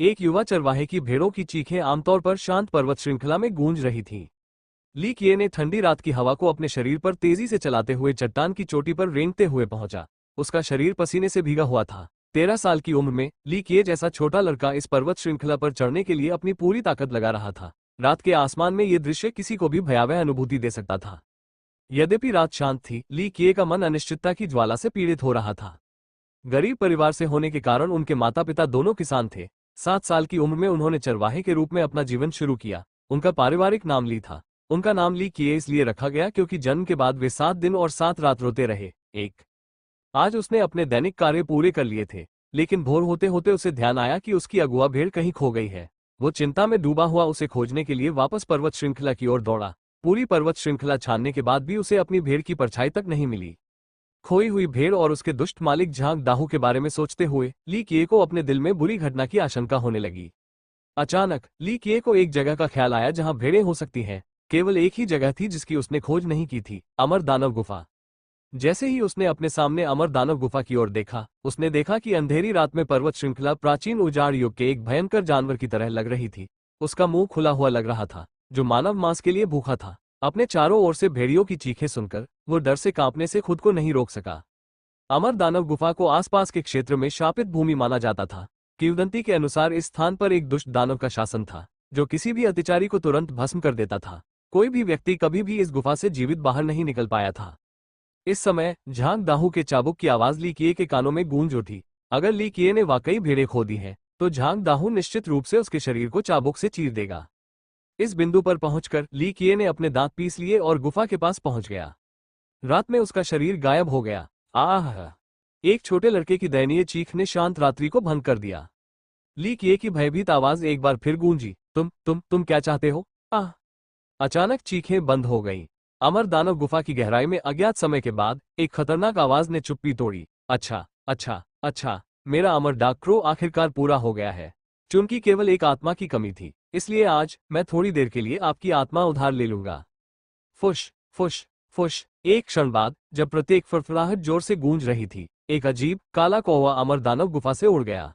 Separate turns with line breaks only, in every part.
एक युवा चरवाहे की भेड़ों की चीखें आमतौर पर शांत पर्वत श्रृंखला में गूंज रही थीं। ली किए ने ठंडी रात की हवा को अपने शरीर पर तेजी से चलाते हुए चट्टान की चोटी पर रेंगते हुए पहुंचा। उसका शरीर पसीने से भीगा हुआ था। 13 साल की उम्र में ली किए जैसा छोटा लड़का इस पर्वत श्रृंखला पर चढ़ने के लिए अपनी पूरी ताकत लगा रहा था। रात के आसमान में ये दृश्य किसी को भी भयावह अनुभूति दे सकता था। यद्यपि रात शांत थी, ली किए का मन अनिश्चितता की ज्वाला से पीड़ित हो रहा था। गरीब परिवार से होने के कारण उनके माता पिता दोनों किसान थे। 7 साल की उम्र में उन्होंने चरवाहे के रूप में अपना जीवन शुरू किया। उनका पारिवारिक नाम ली था। उनका नाम ली किए इसलिए रखा गया क्योंकि जन्म के बाद वे 7 दिन और 7 रात रोते रहे। आज उसने अपने दैनिक कार्य पूरे कर लिए थे, लेकिन भोर होते होते उसे ध्यान आया कि उसकी अगुआ भेड़ कहीं खो गई है। वो चिंता में डूबा हुआ उसे खोजने के लिए वापस पर्वत श्रृंखला की ओर दौड़ा। पूरी पर्वत श्रृंखला छानने के बाद भी उसे अपनी भेड़ की परछाई तक नहीं मिली। खोई हुई भेड़ और उसके दुष्ट मालिक झांग दाहू के बारे में सोचते हुए ली किए को अपने दिल में बुरी घटना की आशंका होने लगी। अचानक ली किए को एक जगह का ख्याल आया जहां भेड़ें हो सकती हैं। केवल एक ही जगह थी जिसकी उसने खोज नहीं की थी, अमर दानव गुफा। जैसे ही उसने अपने सामने अमर दानव गुफा की ओर देखा, उसने देखा कि अंधेरी रात में पर्वत श्रृंखला प्राचीन उजाड़ युग के एक भयंकर जानवर की तरह लग रही थी। उसका मुंह खुला हुआ लग रहा था, जो मानव मांस के लिए भूखा था। अपने चारों ओर से भेड़ियों की चीखें सुनकर वो डर से कांपने से खुद को नहीं रोक सका। अमर दानव गुफा को आसपास के क्षेत्र में शापित भूमि माना जाता था। किंवदंती के अनुसार इस स्थान पर एक दुष्ट दानव का शासन था, जो किसी भी अत्याचारी को तुरंत भस्म कर देता था। कोई भी व्यक्ति कभी भी इस गुफा से जीवित बाहर नहीं निकल पाया था। इस समय झांग दाहू के चाबुक की आवाज ली किए के कानों में गूंज उठी। अगर ली किए ने वाकई भेड़ें खो दी हैं, तो झांग दाहू निश्चित रूप से उसके शरीर को चाबुक से चीर देगा। इस बिंदु पर पहुंचकर ली किए ने अपने दांत पीस लिए और गुफा के पास पहुंच गया। रात में उसका शरीर गायब हो गया। आह! एक छोटे लड़के की दयनीय चीख ने शांत रात्रि को भंग कर दिया। ली किए की भयभीत आवाज एक बार फिर गूंजी, तुम क्या चाहते हो? आह! अचानक चीखें बंद हो गईं। अमर दानव गुफा की गहराई में अज्ञात समय के बाद एक खतरनाक आवाज ने चुप्पी तोड़ी। अच्छा, मेरा अमर डाक क्रो आखिरकार पूरा हो गया है। चूंकि केवल एक आत्मा की कमी थी, इसलिए आज मैं थोड़ी देर के लिए आपकी आत्मा उधार ले लूंगा। फुश फुश फुश। एक क्षण बाद, जब प्रत्येक फड़फड़ाहट जोर से गूंज रही थी, एक अजीब काला कौवा अमर दानव गुफा से उड़ गया।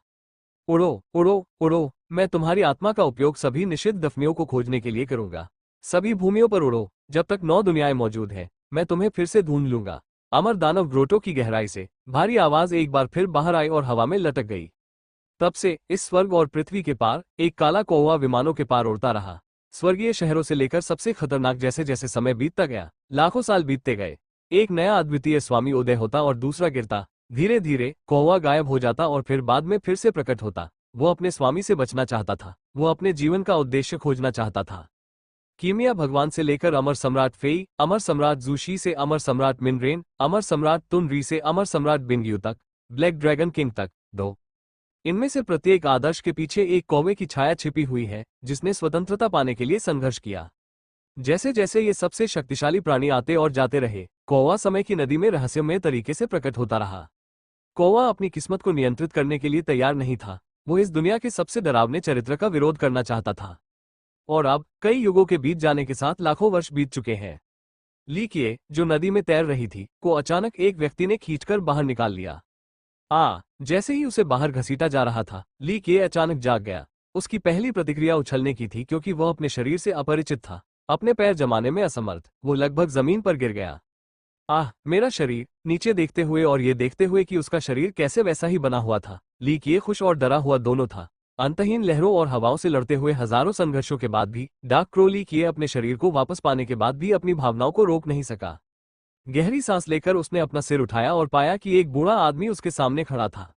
उड़ो उड़ो उड़ो, मैं तुम्हारी आत्मा का उपयोग सभी निषिद्ध दफनियों को खोजने के लिए करूंगा। सभी भूमियों पर उड़ो, जब तक 9 दुनियाएं मौजूद हैं, मैं तुम्हें फिर से ढूंढ लूंगा। अमर दानव ग्रोटो की गहराई से भारी आवाज एक बार फिर बाहर आई और हवा में लटक गई। तब से इस स्वर्ग और पृथ्वी के पार एक काला कौवा विमानों के पार उड़ता रहा। स्वर्गीय शहरों से लेकर सबसे खतरनाक। जैसे जैसे समय बीतता गया, लाखों साल बीतते गए, एक नया अद्वितीय स्वामी उदय होता और दूसरा गिरता। धीरे धीरे कौवा गायब हो जाता और फिर बाद में फिर से प्रकट होता। वो अपने स्वामी से बचना चाहता था। वो अपने जीवन का उद्देश्य खोजना चाहता था। कीमिया भगवान से लेकर अमर सम्राट फेई, अमर सम्राट जूशी से अमर सम्राट मिनरेन, अमर सम्राट तुनरी से अमर सम्राट बिंगयू तक, ब्लैक ड्रैगन किंग तक, दो। इनमें से प्रत्येक आदर्श के पीछे एक कौवे की छाया छिपी हुई है, जिसने स्वतंत्रता पाने के लिए संघर्ष किया। जैसे जैसे ये सबसे शक्तिशाली प्राणी आते और जाते रहे, कौवा समय की नदी में रहस्यमय तरीके से प्रकट होता रहा। कौवा अपनी किस्मत को नियंत्रित करने के लिए तैयार नहीं था। वो इस दुनिया के सबसे डरावने चरित्र का विरोध करना चाहता था। और अब कई युगों के बीत जाने के साथ लाखों वर्ष बीत चुके हैं। ली किए, जो नदी में तैर रही थी, को अचानक एक व्यक्ति ने खींचकर बाहर निकाल लिया। जैसे ही उसे बाहर घसीटा जा रहा था, ली किए अचानक जाग गया। उसकी पहली प्रतिक्रिया उछलने की थी, क्योंकि वह अपने शरीर से अपरिचित था, अपने पैर जमाने में असमर्थ। वो लगभग जमीन पर गिर गया। मेरा शरीर! नीचे देखते हुए और ये देखते हुए कि उसका शरीर कैसे वैसा ही बना हुआ था, ली किए खुश और डरा हुआ दोनों था। अंतहीन लहरों और हवाओं से लड़ते हुए हजारों संघर्षों के बाद भी डार्क क्रो ली किए अपने शरीर को वापस पाने के बाद भी अपनी भावनाओं को रोक नहीं सका। गहरी सांस लेकर उसने अपना सिर उठाया और पाया कि एक बूढ़ा आदमी उसके सामने खड़ा था।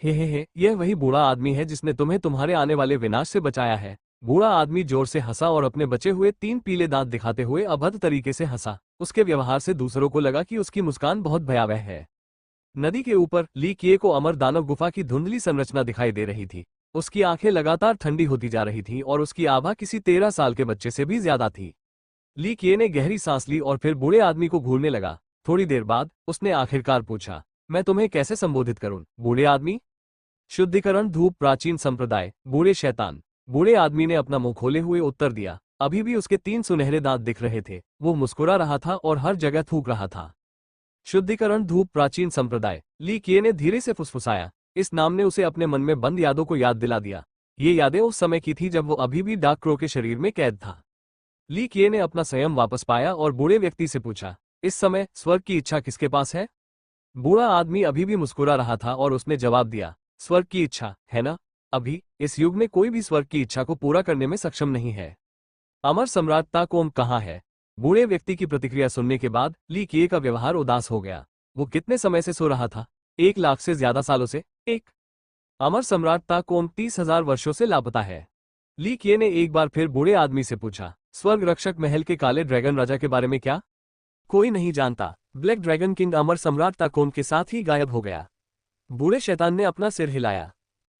हे, यह वही बूढ़ा आदमी है जिसने तुम्हें तुम्हारे आने वाले विनाश से बचाया है। बूढ़ा आदमी जोर से हंसा और अपने बचे हुए 3 पीले दांत दिखाते हुए अभद्र तरीके से हंसा। उसके व्यवहार से दूसरों को लगा कि उसकी मुस्कान बहुत भयावह है। नदी के ऊपर ली किए को अमर दानव गुफा की धुंधली संरचना दिखाई दे रही थी। उसकी आंखें लगातार ठंडी होती जा रही थीं और उसकी आभा किसी 13 साल के बच्चे से भी ज्यादा थी। ली किए ने गहरी सांस ली और फिर बूढ़े आदमी को घूरने लगा। थोड़ी देर बाद उसने आखिरकार पूछा, मैं तुम्हें कैसे संबोधित करूं, बूढ़े आदमी? शुद्धिकरण धूप प्राचीन संप्रदाय, बूढ़े शैतान। बूढ़े आदमी ने अपना मुंह खोले हुए उत्तर दिया। अभी भी उसके 3 सुनहरे दांत दिख रहे थे। वो मुस्कुरा रहा था और हर जगह थूक रहा था। शुद्धिकरण धूप प्राचीन संप्रदाय, ली किए ने धीरे से फुसफुसाया। इस नाम ने उसे अपने मन में बंद यादों को याद दिला दिया। ये यादें उस समय की थी जब वो अभी भी डार्क क्रो के शरीर में कैद था। ली किए ने अपना संयम वापस पाया और बूढ़े व्यक्ति से पूछा, इस समय स्वर्ग की इच्छा किसके पास है? बूढ़ा आदमी अभी भी मुस्कुरा रहा था और उसने जवाब दिया, स्वर्ग की इच्छा, है ना? अभी इस युग में कोई भी स्वर्ग की इच्छा को पूरा करने में सक्षम नहीं है। अमर सम्राट ताकोम कहाँ है? बूढ़े व्यक्ति की प्रतिक्रिया सुनने के बाद ली किए का व्यवहार उदास हो गया। वो कितने समय से सो रहा था? 1 लाख से ज्यादा सालों से। एक अमर सम्राट ताकोम 30,000 वर्षों से लापता है। ली किए ने एक बार फिर बूढ़े आदमी से पूछा, स्वर्ग रक्षक महल के काले ड्रैगन राजा के बारे में क्या? कोई नहीं जानता। ब्लैक ड्रैगन किंग अमर सम्राट ताकोम के साथ ही गायब हो गया। बूढ़े शैतान ने अपना सिर हिलाया।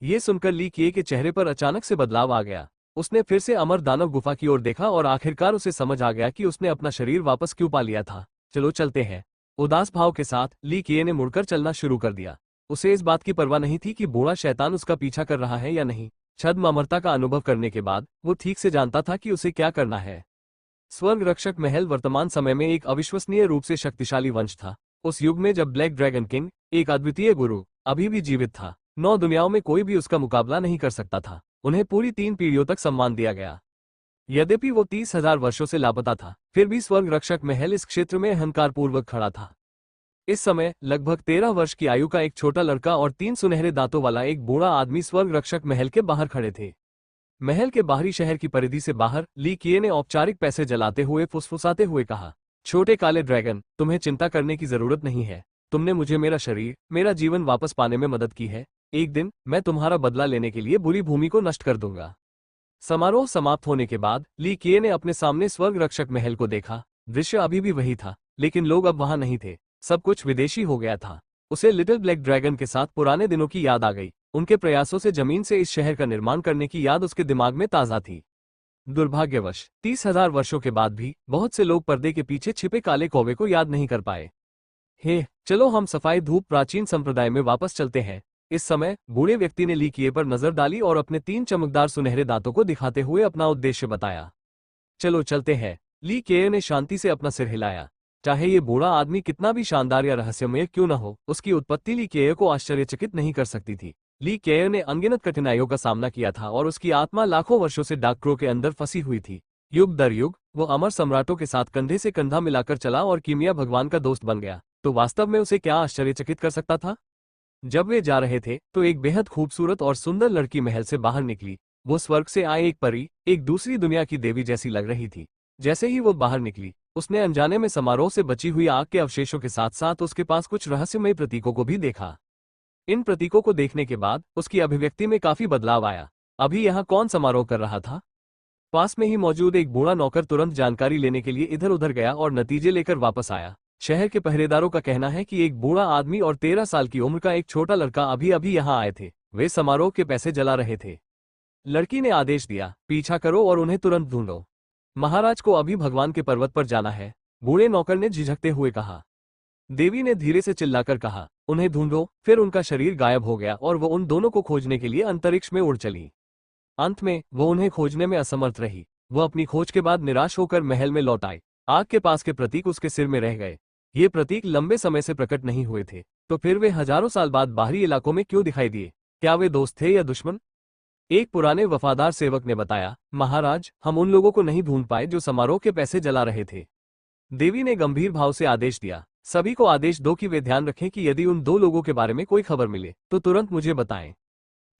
ये सुनकर ली किए के चेहरे पर अचानक से बदलाव आ गया। उसने फिर से अमर दानव गुफा की ओर देखा और आखिरकार उसे समझ आ गया कि उसने अपना शरीर वापस क्यों पा लिया था। चलो चलते हैं। उदास भाव के साथ ली किए ने मुड़कर चलना शुरू कर दिया। उसे इस बात की परवाह नहीं थी कि बूढ़ा शैतान उसका पीछा कर रहा है या नहीं। छद्म अमरता का अनुभव करने के बाद वो ठीक से जानता था कि उसे क्या करना है। स्वर्ग रक्षक महल वर्तमान समय में एक अविश्वसनीय रूप से शक्तिशाली वंश था। उस युग में जब ब्लैक ड्रैगन किंग, एक अद्वितीय गुरु, अभी भी जीवित था, 9 दुनियाओं में कोई भी उसका मुकाबला नहीं कर सकता था। उन्हें पूरी 3 पीढ़ियों तक सम्मान दिया गया। यद्यपि वो 30,000 वर्षों से लापता था, फिर भी स्वर्ग रक्षक महल इस क्षेत्र में अहंकारपूर्वक खड़ा था। इस समय लगभग 13 वर्ष की आयु का एक छोटा लड़का और 3 सुनहरे दांतों वाला एक बूढ़ा आदमी स्वर्ग रक्षक महल के बाहर खड़े थे। महल के बाहरी शहर की परिधि से बाहर ली किए ने औपचारिक पैसे जलाते हुए फुसफुसाते हुए कहा, छोटे काले ड्रैगन, तुम्हें चिंता करने की जरूरत नहीं है। तुमने मुझे मेरा शरीर, मेरा जीवन वापस पाने में मदद की है। एक दिन मैं तुम्हारा बदला लेने के लिए बुरी भूमि को नष्ट कर दूंगा। समारोह समाप्त होने के बाद ली किए ने अपने सामने स्वर्ग रक्षक महल को देखा। दृश्य अभी भी वही था, लेकिन लोग अब वहां नहीं थे। सब कुछ विदेशी हो गया था। उसे लिटिल ब्लैक ड्रैगन के साथ पुराने दिनों की याद आ गई। उनके प्रयासों से जमीन से इस शहर का निर्माण करने की याद उसके दिमाग में ताजा थी। दुर्भाग्यवश 30,000 वर्षों के बाद भी बहुत से लोग पर्दे के पीछे छिपे काले कौवे को याद नहीं कर पाए। चलो हम सफाई धूप प्राचीन संप्रदाय में वापस चलते हैं। इस समय बूढ़े व्यक्ति ने ली किए पर नजर डाली और अपने 3 चमकदार सुनहरे दांतों को दिखाते हुए अपना उद्देश्य बताया। चलो चलते हैं। ली किए ने शांति से अपना सिर हिलाया। चाहे ये बूढ़ा आदमी कितना भी शानदार या रहस्यमय क्यों न हो, उसकी उत्पत्ति ली किए को आश्चर्यचकित नहीं कर सकती थी। ली किए ने अनगिनत कठिनाइयों का सामना किया था और उसकी आत्मा लाखों वर्षों से डार्क क्रो के अंदर फंसी हुई थी। युग दर युग वो अमर सम्राटों के साथ कंधे से कंधा मिलाकर चला और कीमिया भगवान का दोस्त बन गया। तो वास्तव में उसे क्या आश्चर्यचकित कर सकता था? जब वे जा रहे थे तो एक बेहद खूबसूरत और सुंदर लड़की महल से बाहर निकली। वो स्वर्ग से आए एक परी, एक दूसरी दुनिया की देवी जैसी लग रही थी। जैसे ही वो बाहर निकली, उसने अनजाने में समारोह से बची हुई आग के अवशेषों के साथ साथ उसके पास कुछ रहस्यमय प्रतीकों को भी देखा। इन प्रतीकों को देखने के बाद उसकी अभिव्यक्ति में काफी बदलाव आया। अभी यहाँ कौन समारोह कर रहा था? पास में ही मौजूद एक बूढ़ा नौकर तुरंत जानकारी लेने के लिए इधर उधर गया और नतीजे लेकर वापस आया। शहर के पहरेदारों का कहना है कि एक बूढ़ा आदमी और 13 साल की उम्र का एक छोटा लड़का अभी अभी यहाँ आए थे। वे समारोह के पैसे जला रहे थे। लड़की ने आदेश दिया, पीछा करो और उन्हें तुरंत ढूंढो। महाराज को अभी भगवान के पर्वत पर जाना है। बूढ़े नौकर ने झिझकते हुए कहा। देवी ने धीरे से चिल्लाकर कहा, उन्हें ढूंढो। फिर उनका शरीर गायब हो गया और वो उन दोनों को खोजने के लिए अंतरिक्ष में उड़ चली। अंत में वो उन्हें खोजने में असमर्थ रही। वो अपनी खोज के बाद निराश होकर महल में लौट आई। आग के पास के प्रतीक उसके सिर में रह गए। ये प्रतीक लंबे समय से प्रकट नहीं हुए थे, तो फिर वे हजारों साल बाद बाहरी इलाकों में क्यों दिखाई दिए? क्या वे दोस्त थे या दुश्मन? एक पुराने वफादार सेवक ने बताया, महाराज, हम उन लोगों को नहीं ढूंढ पाए जो समारोह के पैसे जला रहे थे। देवी ने गंभीर भाव से आदेश दिया, सभी को आदेश दो कि वे ध्यान रखें कि यदि उन 2 लोगों के बारे में कोई खबर मिले तो तुरंत मुझे बताएं।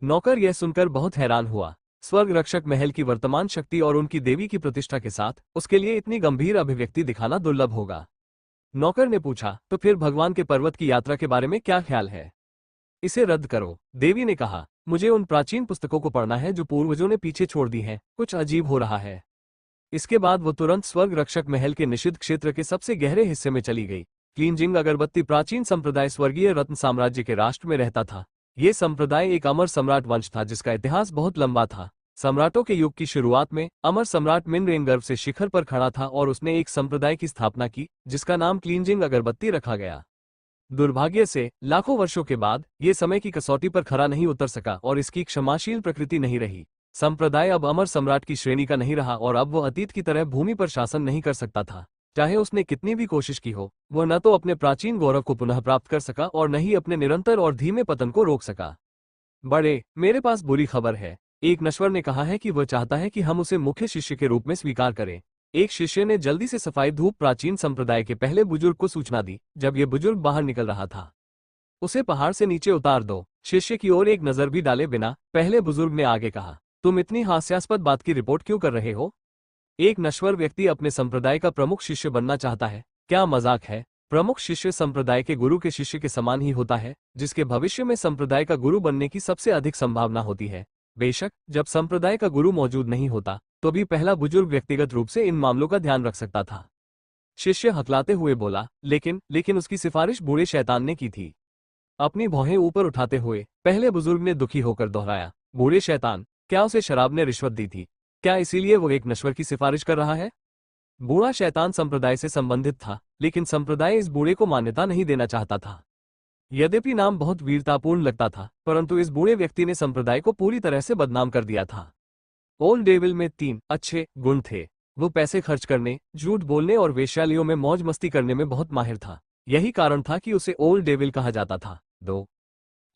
नौकर यह सुनकर बहुत हैरान हुआ। स्वर्ग रक्षक महल की वर्तमान शक्ति और उनकी देवी की प्रतिष्ठा के साथ उसके लिए इतनी गंभीर अभिव्यक्ति दिखाना दुर्लभ होगा। नौकर ने पूछा, तो फिर भगवान के पर्वत की यात्रा के बारे में क्या ख्याल है? इसे रद्द करो। देवी ने कहा, मुझे उन प्राचीन पुस्तकों को पढ़ना है जो पूर्वजों ने पीछे छोड़ दी हैं। कुछ अजीब हो रहा है। इसके बाद वो तुरंत स्वर्ग रक्षक महल के निषिद्ध क्षेत्र के सबसे गहरे हिस्से में चली गई। क्लींजिंग अगरबत्ती प्राचीन संप्रदाय स्वर्गीय रत्न साम्राज्य के राष्ट्र में रहता था। ये संप्रदाय एक अमर सम्राट वंश था जिसका इतिहास बहुत लंबा था। सम्राटों के युग की शुरुआत में अमर सम्राट मिनरेन गर्व से शिखर पर खड़ा था और उसने एक संप्रदाय की स्थापना की जिसका नाम क्लींजिंग अगरबत्ती रखा गया। दुर्भाग्य से लाखों वर्षों के बाद ये समय की कसौटी पर खरा नहीं उतर सका और इसकी क्षमाशील प्रकृति नहीं रही। संप्रदाय अब अमर सम्राट की श्रेणी का नहीं रहा और अब वो अतीत की तरह भूमि पर शासन नहीं कर सकता था। चाहे उसने कितनी भी कोशिश की हो, वह न तो अपने प्राचीन गौरव को पुनः प्राप्त कर सका और न ही अपने निरंतर और धीमे पतन को रोक सका। बड़े, मेरे पास बुरी खबर है। एक नश्वर ने कहा है कि वह चाहता है कि हम उसे मुख्य शिष्य के रूप में स्वीकार करें। एक शिष्य ने जल्दी से सफाई धूप प्राचीन संप्रदाय के पहले बुजुर्ग को सूचना दी। जब यह बुजुर्ग बाहर निकल रहा था, उसे पहाड़ से नीचे उतार दो। शिष्य की ओर एक नजर भी डाले बिना पहले बुजुर्ग ने आगे कहा, तुम इतनी हास्यास्पद बात की रिपोर्ट क्यों कर रहे हो? एक नश्वर व्यक्ति अपने संप्रदाय का प्रमुख शिष्य बनना चाहता है। क्या मजाक है? प्रमुख शिष्य संप्रदाय के गुरु के शिष्य के समान ही होता है, जिसके भविष्य में संप्रदाय का गुरु बनने की सबसे अधिक संभावना होती है। बेशक जब संप्रदाय का गुरु मौजूद नहीं होता तो भी पहला बुजुर्ग व्यक्तिगत रूप से इन मामलों का ध्यान रख सकता था। शिष्य हकलाते हुए बोला, लेकिन उसकी सिफारिश बूढ़े शैतान ने की थी। अपनी भौहें ऊपर उठाते हुए पहले बुजुर्ग ने दुखी होकर दोहराया, बूढ़े शैतान? क्या उसे शराब ने रिश्वत दी थी? क्या इसीलिए वो एक नश्वर की सिफारिश कर रहा है? बूढ़ा शैतान संप्रदाय से संबंधित था, लेकिन संप्रदाय इस बूढ़े को मान्यता नहीं देना चाहता था। यद्यपि नाम बहुत वीरतापूर्ण लगता था, परंतु इस बूढ़े व्यक्ति ने संप्रदाय को पूरी तरह से बदनाम कर दिया था। ओल्ड डेविल में 3 अच्छे गुण थे। वो पैसे खर्च करने, झूठ बोलने और वेश्यालयों में मौज मस्ती करने में बहुत माहिर था। यही कारण था कि उसे ओल्ड डेविल कहा जाता था। 2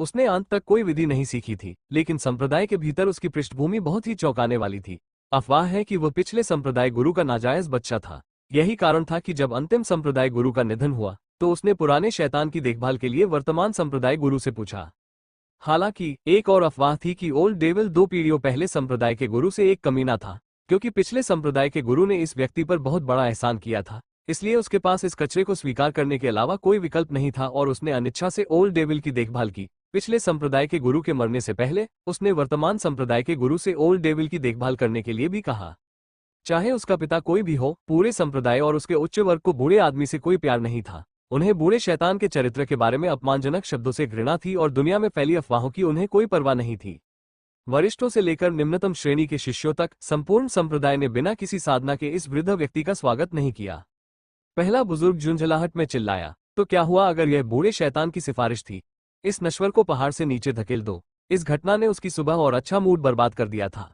उसने अंत तक कोई विधि नहीं सीखी थी, लेकिन संप्रदाय के भीतर उसकी पृष्ठभूमि बहुत ही चौंकाने वाली थी। अफवाह है कि वह पिछले संप्रदाय गुरु का नाजायज बच्चा था। यही कारण था कि जब अंतिम संप्रदाय गुरु का निधन हुआ तो उसने पुराने शैतान की देखभाल के लिए वर्तमान संप्रदाय गुरु से पूछा। हालांकि एक और अफवाह थी कि ओल्ड डेविल 2 पीढ़ियों पहले संप्रदाय के गुरु से एक कमीना था, क्योंकि पिछले संप्रदाय के गुरु ने इस व्यक्ति पर बहुत बड़ा एहसान किया था। इसलिए उसके पास इस कचरे को स्वीकार करने के अलावा कोई विकल्प नहीं था और उसने अनिच्छा से ओल्ड डेविल की देखभाल की। पिछले संप्रदाय के गुरु के मरने से पहले उसने वर्तमान संप्रदाय के गुरु से ओल्ड डेविल की देखभाल करने के लिए भी कहा। चाहे उसका पिता कोई भी हो, पूरे संप्रदाय और उसके उच्च वर्ग को बूढ़े आदमी से कोई प्यार नहीं था। उन्हें बूढ़े शैतान के चरित्र के बारे में अपमानजनक शब्दों से घृणा थी और दुनिया में फैली अफवाहों की उन्हें कोई परवाह नहीं थी। वरिष्ठों से लेकर निम्नतम श्रेणी के शिष्यों तक संपूर्ण संप्रदाय ने बिना किसी साधना के इस वृद्ध व्यक्ति का स्वागत नहीं किया। पहला बुजुर्ग झुंझलाहट में चिल्लाया, तो क्या हुआ अगर यह बूढ़े शैतान की सिफारिश थी? इस नश्वर को पहाड़ से नीचे धकेल दो। इस घटना ने उसकी सुबह और अच्छा मूड बर्बाद कर दिया था।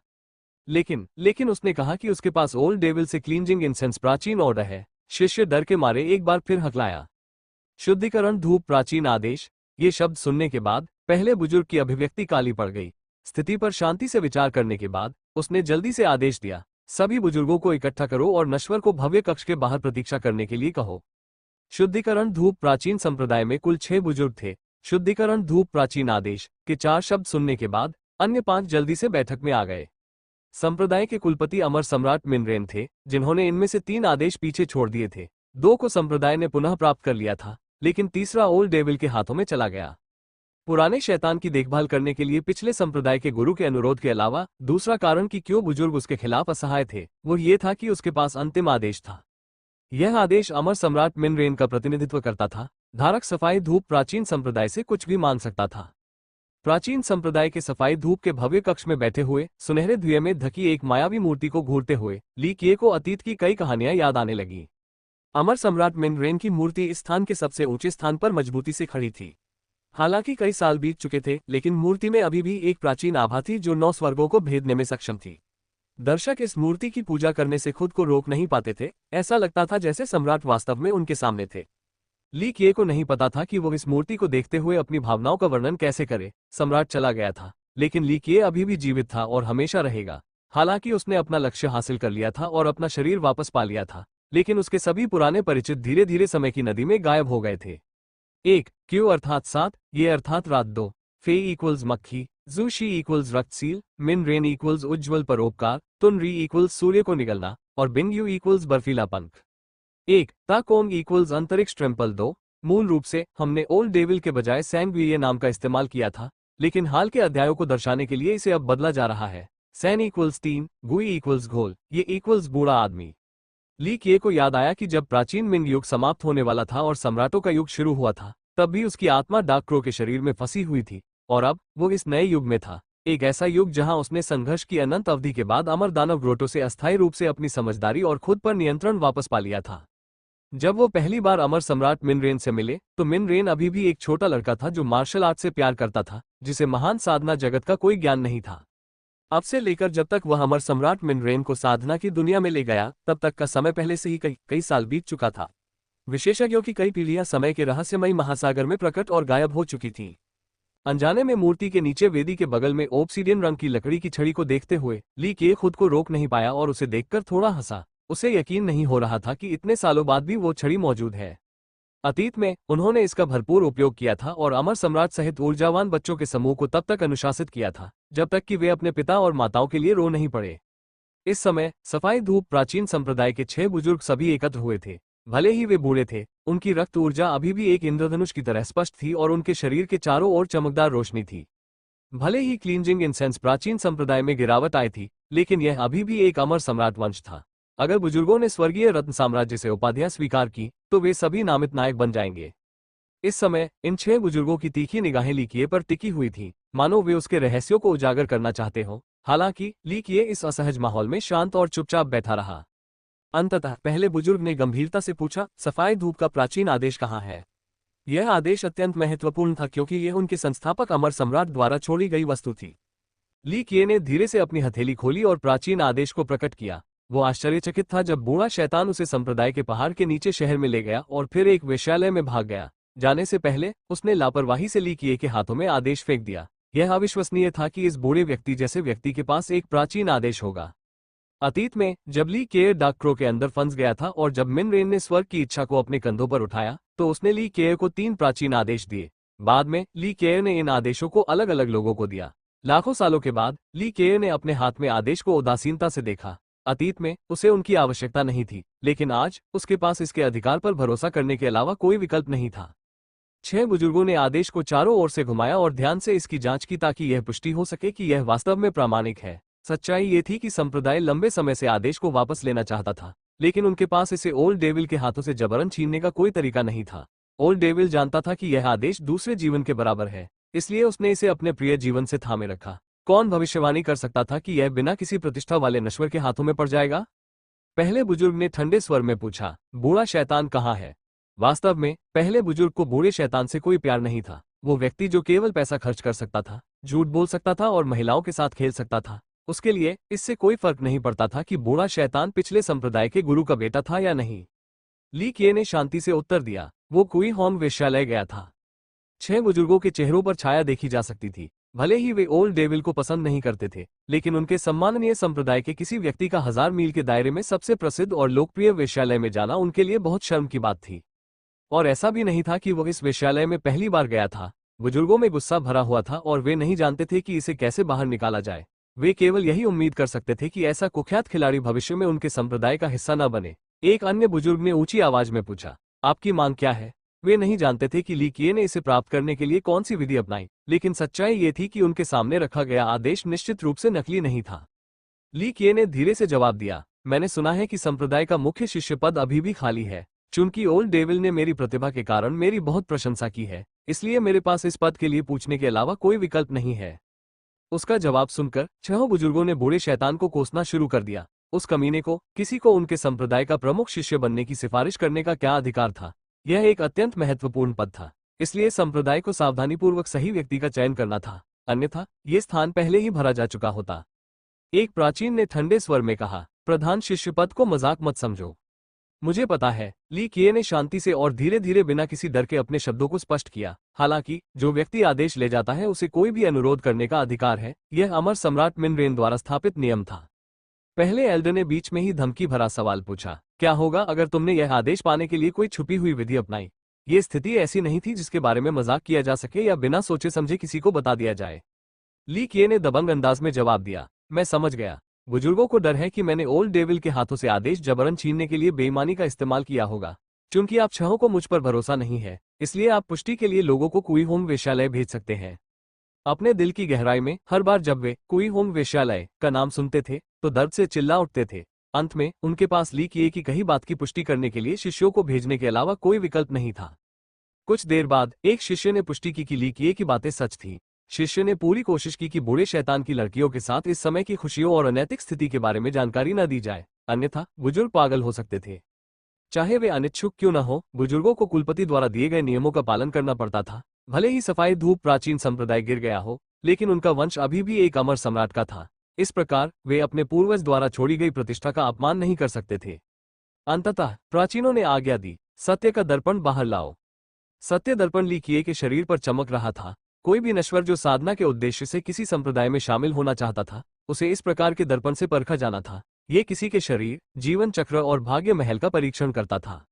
लेकिन उसने कहा कि उसके पास ओल्ड डेविल से क्लींजिंग इंसेंस प्राचीन ऑर्डर है। शिष्य डर के मारे एक बार फिर हकलाया। शुद्धिकरण धूप प्राचीन आदेश। ये शब्द सुनने के बाद पहले बुजुर्ग की अभिव्यक्ति काली पड़ गई। स्थिति पर शांति से विचार करने के बाद उसने जल्दी से आदेश दिया, सभी बुजुर्गों को इकट्ठा करो और नश्वर को भव्य कक्ष के बाहर प्रतीक्षा करने के लिए कहो। शुद्धिकरण धूप प्राचीन संप्रदाय में कुल 6 बुजुर्ग थे। शुद्धिकरण धूप प्राचीन आदेश के 4 शब्द सुनने के बाद अन्य 5 जल्दी से बैठक में आ गए। संप्रदाय के कुलपति अमर सम्राट मिनरेन थे, जिन्होंने इनमें से 3 आदेश पीछे छोड़ दिए थे। 2 को संप्रदाय ने पुनः प्राप्त कर लिया था, लेकिन तीसरा ओल्ड डेविल के हाथों में चला गया। पुराने शैतान की देखभाल करने के लिए पिछले संप्रदाय के गुरु के अनुरोध के अलावा दूसरा कारण कि क्यों बुजुर्ग उसके खिलाफ असहाय थे, वो ये था कि उसके पास अंतिम आदेश था। यह आदेश अमर सम्राट मिनरेन का प्रतिनिधित्व करता था। धारक सफाई धूप प्राचीन संप्रदाय से कुछ भी मांग सकता था। प्राचीन संप्रदाय के सफाई धूप के भव्य कक्ष में बैठे हुए सुनहरे धुएं में ढकी एक मायावी मूर्ति को घूरते हुए ली किए को अतीत की कई कहानियां याद आने लगी। अमर सम्राट मिनरेन की मूर्ति इस स्थान के सबसे ऊंचे स्थान पर मजबूती से खड़ी थी। हालांकि कई साल बीत चुके थे, लेकिन मूर्ति में अभी भी एक प्राचीन आभा थी जो 9 स्वर्गों को भेदने में सक्षम थी। दर्शक इस मूर्ति की पूजा करने से खुद को रोक नहीं पाते थे। ऐसा लगता था जैसे सम्राट वास्तव में उनके सामने थे। ली किए को नहीं पता था कि वो इस मूर्ति को देखते हुए अपनी भावनाओं का वर्णन कैसे करे। सम्राट चला गया था, लेकिन ली किए अभी भी जीवित था और हमेशा रहेगा। हालांकि उसने अपना लक्ष्य हासिल कर लिया था और अपना शरीर वापस पा लिया था, लेकिन उसके सभी पुराने परिचित धीरे धीरे समय की नदी में गायब हो गए थे। 1 क्यू अर्थात 7, ये अर्थात रात। 2 फे इक्वल्स मक्खी, जूशी इक्वल्स रक्तसील, मिन रेन इक्वल्स उज्ज्वल परोपकार, तुन री इक्वल्स सूर्य को निगलना और बिंग यू इक्वल्स बर्फीला पंख। 1 ताकोंग इक्वल्स अंतरिक्ष ट्रेम्पल। 2 मूल रूप से हमने ओल्ड डेविल के बजाय सैंगविये नाम का इस्तेमाल किया था, लेकिन हाल के अध्यायों को दर्शाने के लिए इसे अब बदला जा रहा है। सैन इक्वल्स 3, गुई इक्वल्स घोल, ये इक्वल्स बूढ़ा आदमी। ली किए को याद आया कि जब प्राचीन मिंग युग समाप्त होने वाला था और सम्राटों का युग शुरू हुआ था, तब भी उसकी आत्मा डार्क क्रो के शरीर में फंसी हुई थी, और अब वो इस नए युग में था। एक ऐसा युग जहां उसने संघर्ष की अनंत अवधि के बाद अमर दानव ग्रोटो से अस्थायी रूप से अपनी समझदारी और खुद पर नियंत्रण वापस पा लिया था। जब वो पहली बार अमर सम्राट मिनरेन से मिले तो मिनरेन अभी भी एक छोटा लड़का था जो मार्शल आर्ट से प्यार करता था, जिसे महान साधना जगत का कोई ज्ञान नहीं था। अब से लेकर जब तक वह अमर सम्राट मिनरेन को साधना की दुनिया में ले गया, तब तक का समय पहले से ही कई साल बीत चुका था। विशेषज्ञों की कई पीढ़ियां समय के रहस्यमयी महासागर में प्रकट और गायब हो चुकी थीं। अनजाने में मूर्ति के नीचे वेदी के बगल में ओब्सिडियन रंग की लकड़ी की छड़ी को देखते हुए ली किए खुद को रोक नहीं पाया और उसे देखकर थोड़ा हंसा। उसे यकीन नहीं हो रहा था कि इतने सालों बाद भी वो छड़ी मौजूद है। अतीत में उन्होंने इसका भरपूर उपयोग किया था और अमर सम्राट सहित ऊर्जावान बच्चों के समूह को तब तक अनुशासित किया था जब तक कि वे अपने पिता और माताओं के लिए रो नहीं पड़े। इस समय सफाई धूप प्राचीन संप्रदाय के 6 बुजुर्ग सभी एकत्र हुए थे। भले ही वे बूढ़े थे, उनकी रक्त ऊर्जा अभी भी एक इंद्रधनुष की तरह स्पष्ट थी और उनके शरीर के चारों ओर चमकदार रोशनी थी। भले ही क्लींजिंग इंसेंस प्राचीन संप्रदाय में गिरावट आई थी, लेकिन यह अभी भी एक अमर सम्राट वंश था। अगर बुजुर्गों ने स्वर्गीय रत्न साम्राज्य से उपाधियां स्वीकार की तो वे सभी नामित नायक बन जाएंगे। इस समय इन 6 बुजुर्गों की तीखी निगाहें ली किए पर टिकी हुई थी, मानो वे उसके रहस्यों को उजागर करना चाहते हो। हालांकि ली किए इस असहज माहौल में शांत और चुपचाप बैठा रहा। अंततः पहले बुजुर्ग ने गंभीरता से पूछा, सफाई धूप का प्राचीन आदेश कहाँ है? यह आदेश अत्यंत महत्वपूर्ण था क्योंकि यह उनके संस्थापक अमर सम्राट द्वारा छोड़ी गई वस्तु थी। ली किए ने धीरे से अपनी हथेली खोली और प्राचीन आदेश को प्रकट किया। वो आश्चर्यचकित था जब बूढ़ा शैतान उसे संप्रदाय के पहाड़ के नीचे शहर में ले गया और फिर एक वेश्यालय में भाग गया। जाने से पहले उसने लापरवाही से ली किए के हाथों में आदेश फेंक दिया। यह अविश्वसनीय था कि इस बूढ़े व्यक्ति जैसे व्यक्ति के पास एक प्राचीन आदेश होगा। अतीत में जब ली केयर डार्क क्रो के अंदर फंस गया था और जब मिन रेन ने स्वर्ग की इच्छा को अपने कंधों पर उठाया तो उसने ली केयर को 3 प्राचीन आदेश दिए। बाद में ली केयर ने इन आदेशों को अलग अलग लोगों को दिया। लाखों सालों के बाद ली केयर ने अपने हाथ में आदेश को उदासीनता से देखा। अतीत में उसे उनकी आवश्यकता नहीं थी, लेकिन आज उसके पास इसके अधिकार पर भरोसा करने के अलावा कोई विकल्प नहीं था। 6 बुजुर्गों ने आदेश को चारों ओर से घुमाया और ध्यान से इसकी जांच की ताकि यह पुष्टि हो सके कि यह वास्तव में प्रामाणिक है। सच्चाई ये थी कि संप्रदाय लंबे समय से आदेश को वापस लेना चाहता था, लेकिन उनके पास इसे ओल्ड डेविल के हाथों से जबरन छीनने का कोई तरीका नहीं था। ओल्ड डेविल जानता था कि यह आदेश दूसरे जीवन के बराबर है, इसलिए उसने इसे अपने प्रिय जीवन से थामे रखा। कौन भविष्यवाणी कर सकता था कि यह बिना किसी प्रतिष्ठा वाले नश्वर के हाथों में पड़ जाएगा? पहले बुजुर्ग ने ठंडे स्वर में पूछा, बूढ़ा शैतान कहाँ है? वास्तव में पहले बुजुर्ग को बूढ़े शैतान से कोई प्यार नहीं था। वो व्यक्ति जो केवल पैसा खर्च कर सकता था, झूठ बोल सकता था और महिलाओं के साथ खेल सकता था, उसके लिए इससे कोई फर्क नहीं पड़ता था कि बूढ़ा शैतान पिछले संप्रदाय के गुरु का बेटा था या नहीं। ली किए ने शांति से उत्तर दिया, वो कुई होंग वेश्यालय गया था। 6 बुजुर्गों के चेहरों पर छाया देखी जा सकती थी। भले ही वे ओल्ड डेविल को पसंद नहीं करते थे, लेकिन उनके सम्माननीय संप्रदाय के किसी व्यक्ति का 1000 मील के दायरे में सबसे प्रसिद्ध और लोकप्रिय वेश्यालय में जाना उनके लिए बहुत शर्म की बात थी। और ऐसा भी नहीं था कि वो इस वेश्यालय में पहली बार गया था। बुजुर्गों में गुस्सा भरा हुआ था और वे नहीं जानते थे कि इसे कैसे बाहर निकाला जाए। वे केवल यही उम्मीद कर सकते थे कि ऐसा कुख्यात खिलाड़ी भविष्य में उनके संप्रदाय का हिस्सा न बने। एक अन्य बुजुर्ग ने ऊंची आवाज में पूछा, आपकी मांग क्या है? वे नहीं जानते थे कि ली किए ने इसे प्राप्त करने के लिए कौन सी विधि अपनाई, लेकिन सच्चाई ये थी कि उनके सामने रखा गया आदेश निश्चित रूप से नकली नहीं था। ली किए ने धीरे से जवाब दिया, मैंने सुना है कि संप्रदाय का मुख्य शिष्य पद अभी भी खाली है। चूंकि ओल्ड डेविल ने मेरी प्रतिभा के कारण मेरी बहुत प्रशंसा की है, इसलिए मेरे पास इस पद के लिए पूछने के अलावा कोई विकल्प नहीं है। उसका जवाब सुनकर 6 बुजुर्गों ने बूढ़े शैतान को कोसना शुरू कर दिया। उस कमीने को, किसी को उनके संप्रदाय का प्रमुख शिष्य बनने की सिफारिश करने का क्या अधिकार था? यह एक अत्यंत महत्वपूर्ण पद था, इसलिए संप्रदाय को सावधानीपूर्वक सही व्यक्ति का चयन करना था, अन्यथा ये स्थान पहले ही भरा जा चुका होता। एक प्राचीन ने ठंडे स्वर में कहा, प्रधान शिष्य पद को मजाक मत समझो। मुझे पता है। ली किए ने शांति से और धीरे धीरे बिना किसी डर के अपने शब्दों को स्पष्ट किया। हालांकि जो व्यक्ति आदेश ले जाता है उसे कोई भी अनुरोध करने का अधिकार है, यह अमर सम्राट मिन रेन द्वारा स्थापित नियम था। पहले एल्डर ने बीच में ही धमकी भरा सवाल पूछा, क्या होगा अगर तुमने यह आदेश पाने के लिए कोई छुपी हुई विधि अपनाई? ये स्थिति ऐसी नहीं थी जिसके बारे में मजाक किया जा सके या बिना सोचे समझे किसी को बता दिया जाए। ली किए ने दबंग अंदाज में जवाब दिया, मैं समझ गया। बुजुर्गों को डर है कि मैंने ओल्ड डेविल के हाथों से आदेश जबरन छीनने के लिए बेईमानी का इस्तेमाल किया होगा। चूंकि आप 6 को मुझ पर भरोसा नहीं है, इसलिए आप पुष्टि के लिए लोगों को कुई होंग वेश्यालय भेज सकते हैं। अपने दिल की गहराई में हर बार जब वे कुई होंग वेश्यालय का नाम सुनते थे तो दर्द से चिल्ला उठते थे। अंत में उनके पास ली किए की कही बात की पुष्टि करने के लिए शिष्यों को भेजने के अलावा कोई विकल्प नहीं था। कुछ देर बाद एक शिष्य ने पुष्टि की कि ली किए की बातें सच थी। शिष्य ने पूरी कोशिश की कि बूढ़े शैतान की लड़कियों के साथ इस समय की खुशियों और अनैतिक स्थिति के बारे में जानकारी न दी जाए, अन्यथा बुजुर्ग पागल हो सकते थे। चाहे वे अनिच्छुक क्यों न हो, बुजुर्गों को कुलपति द्वारा दिए गए नियमों का पालन करना पड़ता था। भले ही सफाई धूप प्राचीन संप्रदाय गिर गया हो, लेकिन उनका वंश अभी भी एक अमर सम्राट का था। इस प्रकार वे अपने पूर्वज द्वारा छोड़ी गई प्रतिष्ठा का अपमान नहीं कर सकते थे। अंततः प्राचीनों ने आज्ञा दी, सत्य का दर्पण बाहर लाओ। सत्य दर्पण ली किए के शरीर पर चमक रहा था। कोई भी नश्वर जो साधना के उद्देश्य से किसी संप्रदाय में शामिल होना चाहता था, उसे इस प्रकार के दर्पण से परखा जाना था। ये किसी के शरीर, जीवन चक्र और भाग्य महल का परीक्षण करता था।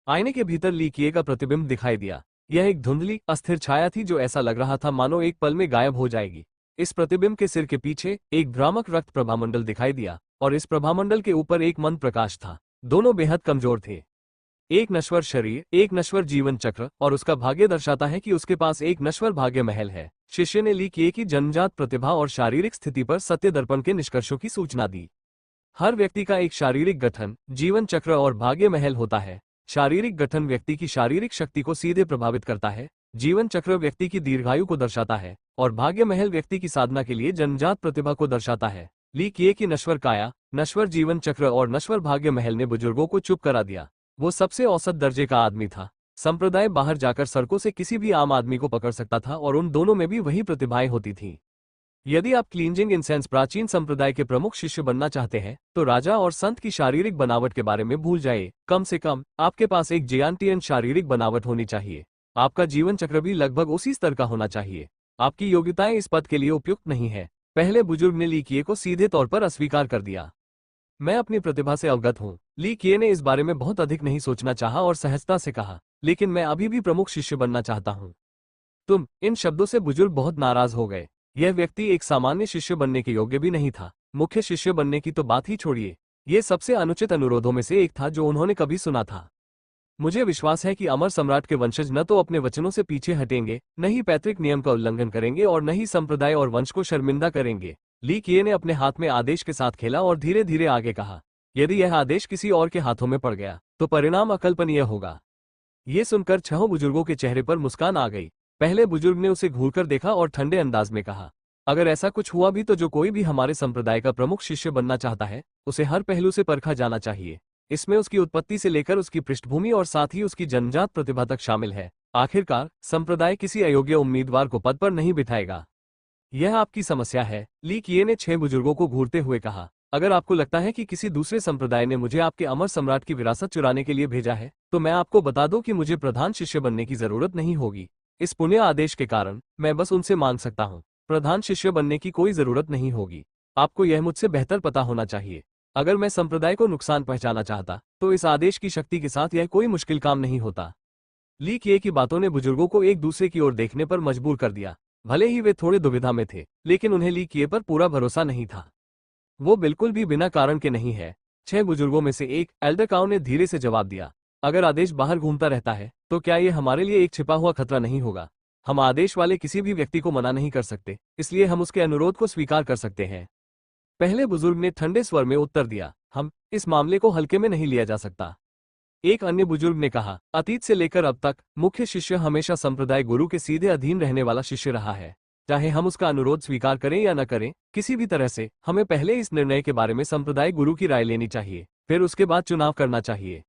आईने के भीतर ली किए का प्रतिबिंब दिखाई दिया। यह एक धुंधली, अस्थिर छाया थी जो ऐसा लग रहा था मानो एक पल में गायब हो जाएगी। इस प्रतिबिंब के सिर के पीछे एक भ्रामक रक्त प्रभामंडल दिखाई दिया और इस प्रभामंडल के ऊपर एक मंद प्रकाश था। दोनों बेहद कमजोर थे। एक नश्वर शरीर, एक नश्वर जीवन चक्र, और उसका भाग्य दर्शाता है कि उसके पास एक नश्वर भाग्य महल है। शिष्य ने ली किए की जन्मजात प्रतिभा और शारीरिक स्थिति पर सत्य दर्पण के निष्कर्षों की सूचना दी। हर व्यक्ति का एक शारीरिक गठन, जीवन चक्र और भाग्य महल होता है। शारीरिक गठन व्यक्ति की शारीरिक शक्ति को सीधे प्रभावित करता है, जीवन चक्र व्यक्ति की दीर्घायु को दर्शाता है और भाग्य महल व्यक्ति की साधना के लिए जन्मजात प्रतिभा को दर्शाता है। ली किए की नश्वर काया, नश्वर जीवन चक्र और नश्वर भाग्य महल ने बुजुर्गों को चुप करा दिया। वो सबसे औसत दर्जे का आदमी था। संप्रदाय बाहर जाकर सड़कों से किसी भी आम आदमी को पकड़ सकता था और उन दोनों में भी वही प्रतिभाएं होती थीं। यदि आप क्लींजिंग इंसेंस प्राचीन संप्रदाय के प्रमुख शिष्य बनना चाहते हैं, तो राजा और संत की शारीरिक बनावट के बारे में भूल जाइए। कम से कम आपके पास एक जियांटियन शारीरिक बनावट होनी चाहिए। आपका जीवन चक्र भी लगभग उसी स्तर का होना चाहिए। आपकी योग्यताएं इस पद के लिए उपयुक्त नहीं है। पहले बुजुर्ग ने ली किए को सीधे तौर पर अस्वीकार कर दिया। मैं अपनी प्रतिभा से अवगत हूँ। ली किए ने इस बारे में बहुत अधिक नहीं सोचना चाहा और सहजता से कहा, लेकिन मैं अभी भी प्रमुख शिष्य बनना चाहता हूँ। तुम, इन शब्दों से बुजुर्ग बहुत नाराज हो गए। यह व्यक्ति एक सामान्य शिष्य बनने के योग्य भी नहीं था। मुख्य शिष्य बनने की तो बात ही छोड़िए। ये सबसे अनुचित अनुरोधों में से एक था जो उन्होंने कभी सुना था। मुझे विश्वास है कि अमर सम्राट के वंशज न तो अपने वचनों से पीछे हटेंगे, न ही पैतृक नियम का उल्लंघन करेंगे और न ही संप्रदाय और वंश को शर्मिंदा करेंगे। ली किए ने अपने हाथ में आदेश के साथ खेला और धीरे धीरे आगे कहा, यदि यह आदेश किसी और के हाथों में पड़ गया तो परिणाम अकल्पनीय होगा। ये सुनकर छहों बुजुर्गों के चेहरे पर मुस्कान आ गई। पहले बुजुर्ग ने उसे घूरकर देखा और ठंडे अंदाज में कहा, अगर ऐसा कुछ हुआ भी तो जो कोई भी हमारे संप्रदाय का प्रमुख शिष्य बनना चाहता है, उसे हर पहलू से परखा जाना चाहिए। इसमें उसकी उत्पत्ति से लेकर उसकी पृष्ठभूमि और साथ ही उसकी जन्मजात प्रतिभा तक शामिल है। आखिरकार संप्रदाय किसी अयोग्य उम्मीदवार को पद पर नहीं बिठाएगा। यह आपकी समस्या है। ली किए ने 6 बुजुर्गों को घूरते हुए कहा, अगर आपको लगता है कि किसी दूसरे संप्रदाय ने मुझे आपके अमर सम्राट की विरासत चुराने के लिए भेजा है, तो मैं आपको बता दूं कि मुझे प्रधान शिष्य बनने की जरूरत नहीं होगी। इस पुण्य आदेश के कारण मैं बस उनसे मांग सकता हूँ। प्रधान शिष्य बनने की कोई जरूरत नहीं होगी। आपको यह मुझसे बेहतर पता होना चाहिए। अगर मैं संप्रदाय को नुकसान पहुंचाना चाहता तो इस आदेश की शक्ति के साथ यह कोई मुश्किल काम नहीं होता। ली किए की बातों ने बुजुर्गों को एक दूसरे की ओर देखने पर मजबूर कर दिया। भले ही वे थोड़े दुविधा में थे, लेकिन उन्हें ली किए पर पूरा भरोसा नहीं था। वो बिल्कुल भी बिना कारण के नहीं है। 6 बुजुर्गों में से एक, एल्डर काउ ने धीरे से जवाब दिया, अगर आदेश बाहर घूमता रहता है तो क्या ये हमारे लिए एक छिपा हुआ खतरा नहीं होगा? हम आदेश वाले किसी भी व्यक्ति को मना नहीं कर सकते, इसलिए हम उसके अनुरोध को स्वीकार कर सकते हैं। पहले बुजुर्ग ने ठंडे स्वर में उत्तर दिया, हम इस मामले को हल्के में नहीं लिया जा सकता। एक अन्य बुजुर्ग ने कहा, अतीत से लेकर अब तक मुख्य शिष्य हमेशा संप्रदाय गुरु के सीधे अधीन रहने वाला शिष्य रहा है। चाहे हम उसका अनुरोध स्वीकार करें या न करें, किसी भी तरह से हमें पहले इस निर्णय के बारे में संप्रदाय गुरु की राय लेनी चाहिए, फिर उसके बाद चुनाव करना चाहिए।